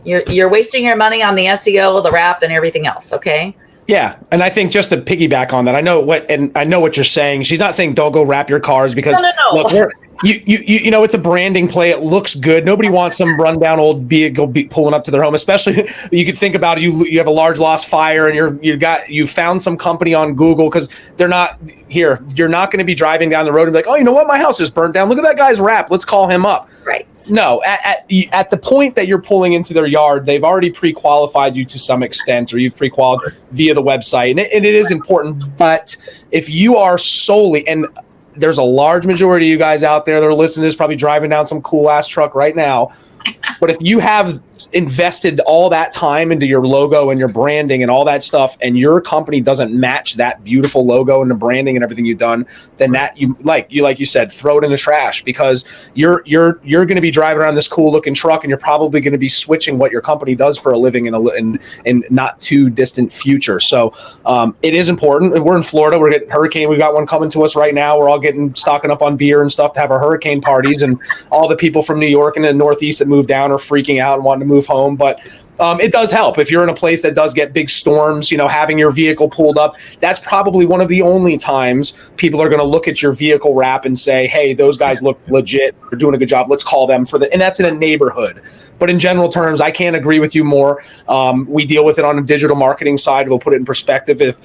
you're wasting your money on the SEO, the wrap, and everything else. Okay. Yeah, and I think just to piggyback on that, I know what you're saying. She's not saying don't go wrap your cars because no. Look, you know, it's a branding play. It looks good. Nobody wants some rundown old vehicle pulling up to their home. Especially you could think about it. You have a large lost fire and you found some company on Google because they're not here. You're not going to be driving down the road and be like, oh, you know what, my house is burnt down. Look at that guy's wrap. Let's call him up. Right. No, at the point that you're pulling into their yard, they've already pre-qualified you to some extent, or you've pre-qualified via the website, and it is important. But if you are solely, and there's a large majority of you guys out there that are listening to this, probably driving down some cool ass truck right now, but if you have invested all that time into your logo and your branding and all that stuff, and your company doesn't match that beautiful logo and the branding and everything you've done, then that like you said, throw it in the trash, because you're going to be driving around this cool looking truck and you're probably going to be switching what your company does for a living in not too distant future. So it is important. We're in Florida. We're getting hurricane. We got one coming to us right now. We're all stocking up on beer and stuff to have our hurricane parties, and all the people from New York and the Northeast that moved down are freaking out and wanting to move home. But it does help if you're in a place that does get big storms. You know, having your vehicle pulled up, that's probably one of the only times people are going to look at your vehicle wrap and say, hey, those guys look legit, they're doing a good job, let's call them and that's in a neighborhood. But in general terms, I can't agree with you more. We deal with it on a digital marketing side. We'll put it in perspective. If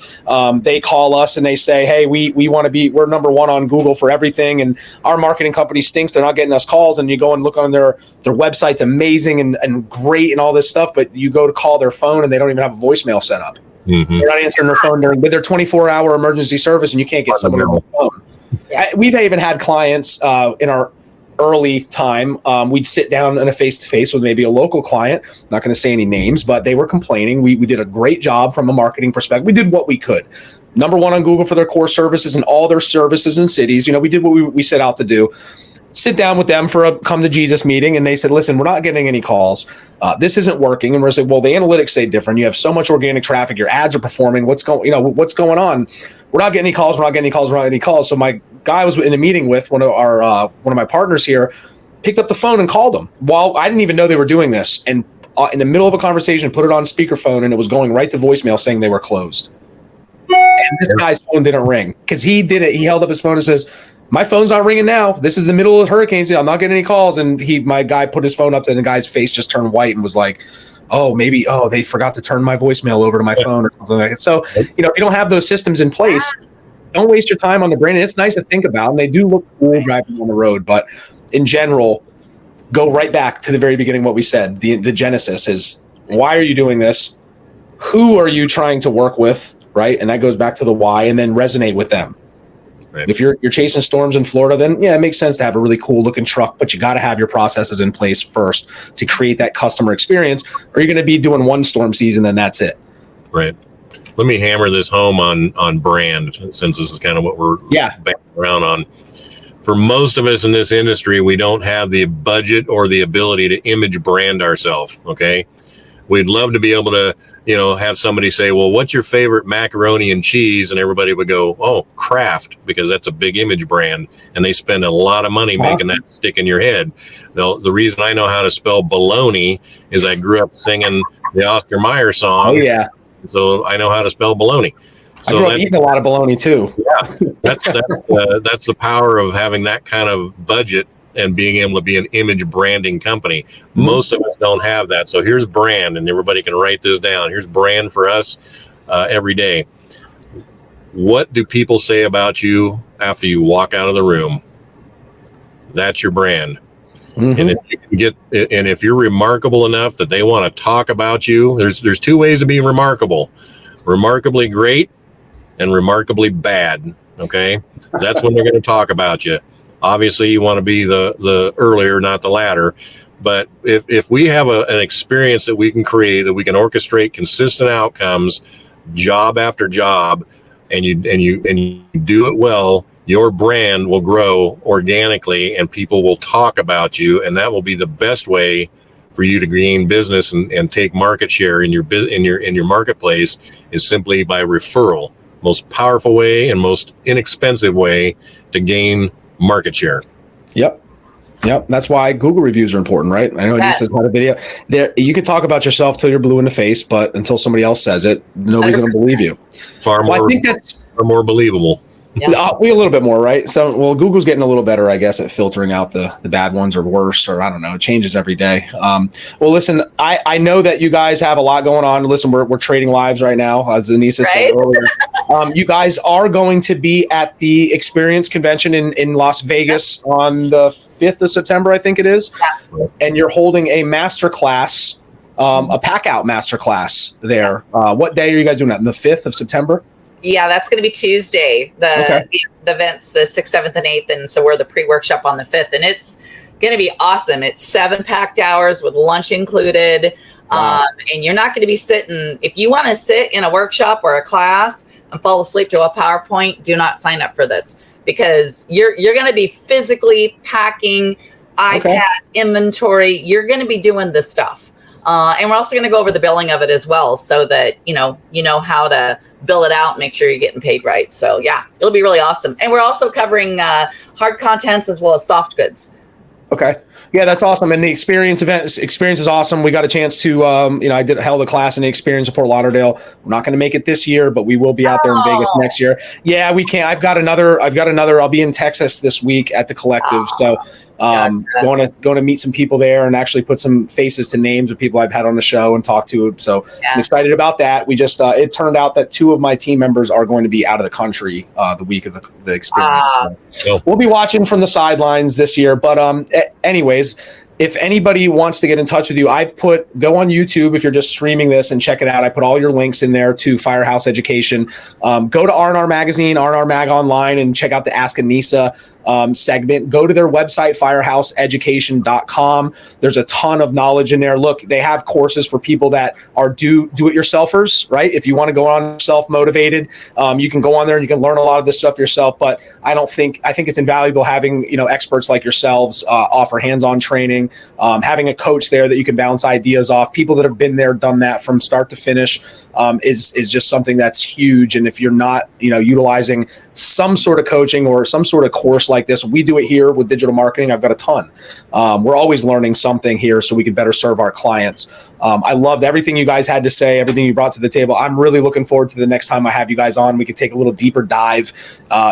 they call us and they say, hey, we want to we're number one on Google for everything, and our marketing company stinks, they're not getting us calls, and you go and look on their website's amazing and great and all this stuff, but you go to call their phone and they don't even have a voicemail set up. Mm-hmm. They're not answering their phone with their 24-hour emergency service, and you can't get someone on the phone. Yeah. We've even had clients in our early time, we'd sit down in a face-to-face with maybe a local client. Not going to say any names, but they were complaining. We did a great job from a marketing perspective. We did what we could. Number one on Google for their core services and all their services and cities. We did what we set out to do. Sit down with them for a come to Jesus meeting, and they said, listen, we're not getting any calls. This isn't working. And we're saying, well, the analytics say different. You have so much organic traffic. Your ads are performing. What's going on? We're not getting any calls. We're not getting any calls. So my guy was in a meeting with one of my partners here, picked up the phone and called them. Well, I didn't even know they were doing this. And in the middle of a conversation, put it on speakerphone, and it was going right to voicemail saying they were closed. And this guy's phone didn't ring because he did it. He held up his phone and says, my phone's not ringing now. This is the middle of hurricane season. I'm not getting any calls. And my guy put his phone up, and the guy's face just turned white and was like, they forgot to turn my voicemail over to my phone or something like that. So, if you don't have those systems in place, don't waste your time on the brand. It's nice to think about, and they do look cool driving on the road. But in general, go right back to the very beginning. What we said, the genesis is, why are you doing this? Who are you trying to work with? Right. And that goes back to the why, and then resonate with them. Right. If you're chasing storms in Florida, then it makes sense to have a really cool looking truck, but you got to have your processes in place first to create that customer experience, or you're going to be doing one storm season and that's it. Right. Let me hammer this home on brand, since this is kind of what we're banging around on. For most of us in this industry, we don't have the budget or the ability to image brand ourselves. Okay. We'd love to be able to, have somebody say, well, what's your favorite macaroni and cheese? And everybody would go, oh, Kraft, because that's a big image brand. And they spend a lot of money making that stick in your head. Now, the reason I know how to spell baloney is I grew up singing the Oscar Mayer song. Oh, yeah. So I know how to spell baloney. So I grew up eating a lot of baloney too. Yeah, that's the power of having that kind of budget and being able to be an image branding company. Most of us don't have that. So here's brand, and everybody can write this down. Here's brand for us every day. What do people say about you after you walk out of the room? That's your brand. Mm-hmm. And if you can if you're remarkable enough that they want to talk about you, there's two ways of being remarkable: remarkably great and remarkably bad. Okay, that's when they're going to talk about you. Obviously, you want to be the earlier, not the latter. But if we have an experience that we can create, that we can orchestrate consistent outcomes, job after job, and you do it well, your brand will grow organically, and people will talk about you, and that will be the best way for you to gain business and take market share in your marketplace, is simply by referral. Most powerful way and most inexpensive way to gain market share. Yep. That's why Google reviews are important, right? I know Anissa's had a video there. You can talk about yourself till you're blue in the face, but until somebody else says it, nobody's going to believe you. Far more believable. Yeah. We a little bit more, right? So, Google's getting a little better, I guess, at filtering out the bad ones or worse, or I don't know. It changes every day. Listen, I know that you guys have a lot going on. Listen, we're trading lives right now, as Annissa said earlier. You guys are going to be at the Experience Convention in Las Vegas on the 5th of September, I think it is. Yeah. And you're holding a masterclass, a pack-out masterclass there. What day are you guys doing that? On the 5th of September? Yeah, that's going to be Tuesday. The event's the 6th, 7th, and 8th. And so we're the pre-workshop on the 5th. And it's going to be awesome. It's 7 packed hours with lunch included. Wow. And you're not going to be sitting. If you want to sit in a workshop or a class and fall asleep to a PowerPoint, do not sign up for this, because you're going to be physically packing iPad inventory. You're going to be doing this stuff. And we're also going to go over the billing of it as well, so that, you know how to bill it out, make sure you're getting paid right. So yeah, it'll be really awesome. And we're also covering hard contents as well as soft goods. Okay. Yeah, that's awesome. And the experience is awesome. We got a chance to, I held a class in the Experience in Fort Lauderdale. We're not going to make it this year, but we will be out there in Vegas next year. Yeah, we can. I've got another, I'll be in Texas this week at the Collective. So going to meet some people there and actually put some faces to names of people I've had on the show and talked to. So I'm excited about that. We just, it turned out that 2 of my team members are going to be out of the country the week of the Experience. So we'll be watching from the sidelines this year. But anyways, if anybody wants to get in touch with you, go on YouTube if you're just streaming this and check it out. I put all your links in there to Firehouse Education. Go to R&R Magazine, R&R Mag Online, and check out the Ask Annissa segment. Go to their website, firehouseeducation.com. There's a ton of knowledge in there. Look, they have courses for people that are do-it-yourselfers, right? If you want to go on self-motivated, you can go on there and you can learn a lot of this stuff yourself. But I think it's invaluable having, experts like yourselves offer hands-on training, having a coach there that you can bounce ideas off. People that have been there, done that from start to finish is just something that's huge. And if you're not, utilizing some sort of coaching or some sort of course like this, we do it here with digital marketing. I've got a ton. We're always learning something here so we can better serve our clients. I loved everything you guys had to say, everything you brought to the table. I'm really looking forward to the next time I have you guys on. We could take a little deeper dive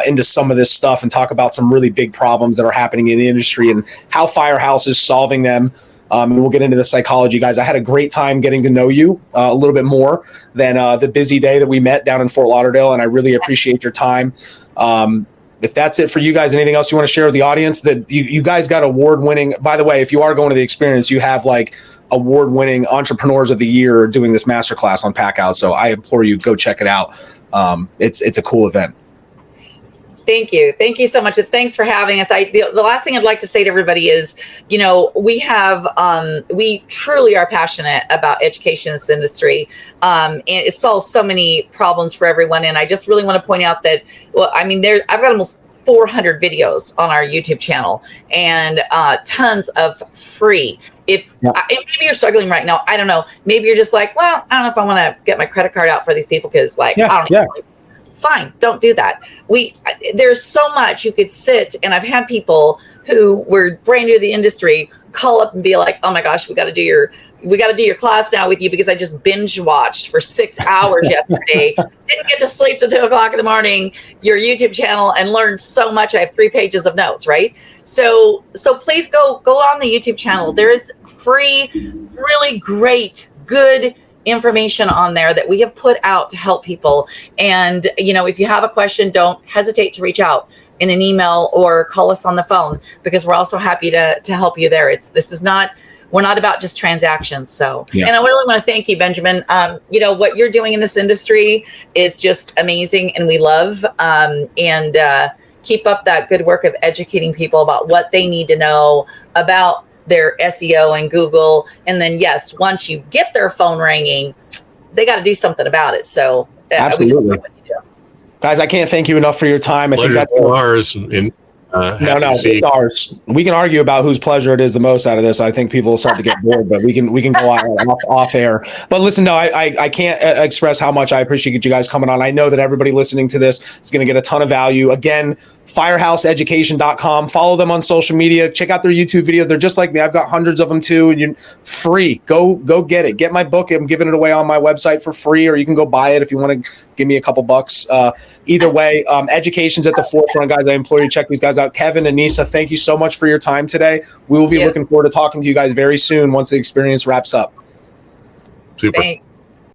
into some of this stuff and talk about some really big problems that are happening in the industry and how Firehouse is solving them. And we'll get into the psychology, guys. I had a great time getting to know you a little bit more than the busy day that we met down in Fort Lauderdale, and I really appreciate your time. If that's it for you guys, anything else you want to share with the audience? That you guys got award-winning. By the way, if you are going to the experience, you have award-winning entrepreneurs of the year doing this masterclass on Packout. So I implore you, go check it out. It's a cool event. Thank you. Thank you so much. And thanks for having us. The last thing I'd like to say to everybody is, we truly are passionate about education in this industry. And it solves so many problems for everyone. And I just really want to point out that, I've got almost 400 videos on our YouTube channel and tons of free. If maybe you're struggling right now, I don't know. Maybe you're just like, well, I don't know if I want to get my credit card out for these people because I don't know. Fine, don't do that. There's so much you could sit, and I've had people who were brand new to the industry call up and be like, "Oh my gosh, we got to do your class now with you because I just binge watched for 6 hours yesterday. Didn't get to sleep till 2:00 in the morning. Your YouTube channel and learned so much. I have 3 pages of notes, right? So please go on the YouTube channel. There is free, really great, good information on there that we have put out to help people. And, if you have a question, don't hesitate to reach out in an email or call us on the phone because we're also happy to help you there. We're not about just transactions. So, And I really want to thank you, Benjamin. What you're doing in this industry is just amazing and we love, keep up that good work of educating people about what they need to know about their SEO and Google. And then, yes, once you get their phone ringing, they got to do something about it. So absolutely. Guys, I can't thank you enough for your time. I think that's ours. No, it's ours. We can argue about whose pleasure it is the most out of this. I think people will start to get bored, but we can go off air. But listen, no, I can't express how much I appreciate you guys coming on. I know that everybody listening to this is going to get a ton of value. Again, firehouseeducation.com. Follow them on social media. Check out their YouTube videos. They're just like me. I've got hundreds of them too, and you're free. Go get it. Get my book. I'm giving it away on my website for free, or you can go buy it if you want to give me a couple bucks. Either way, education's at the forefront, guys. I implore you to check these guys out. Kevin, Annissa, thank you so much for your time today. We will be looking forward to talking to you guys very soon once the experience wraps up. Super. Thanks.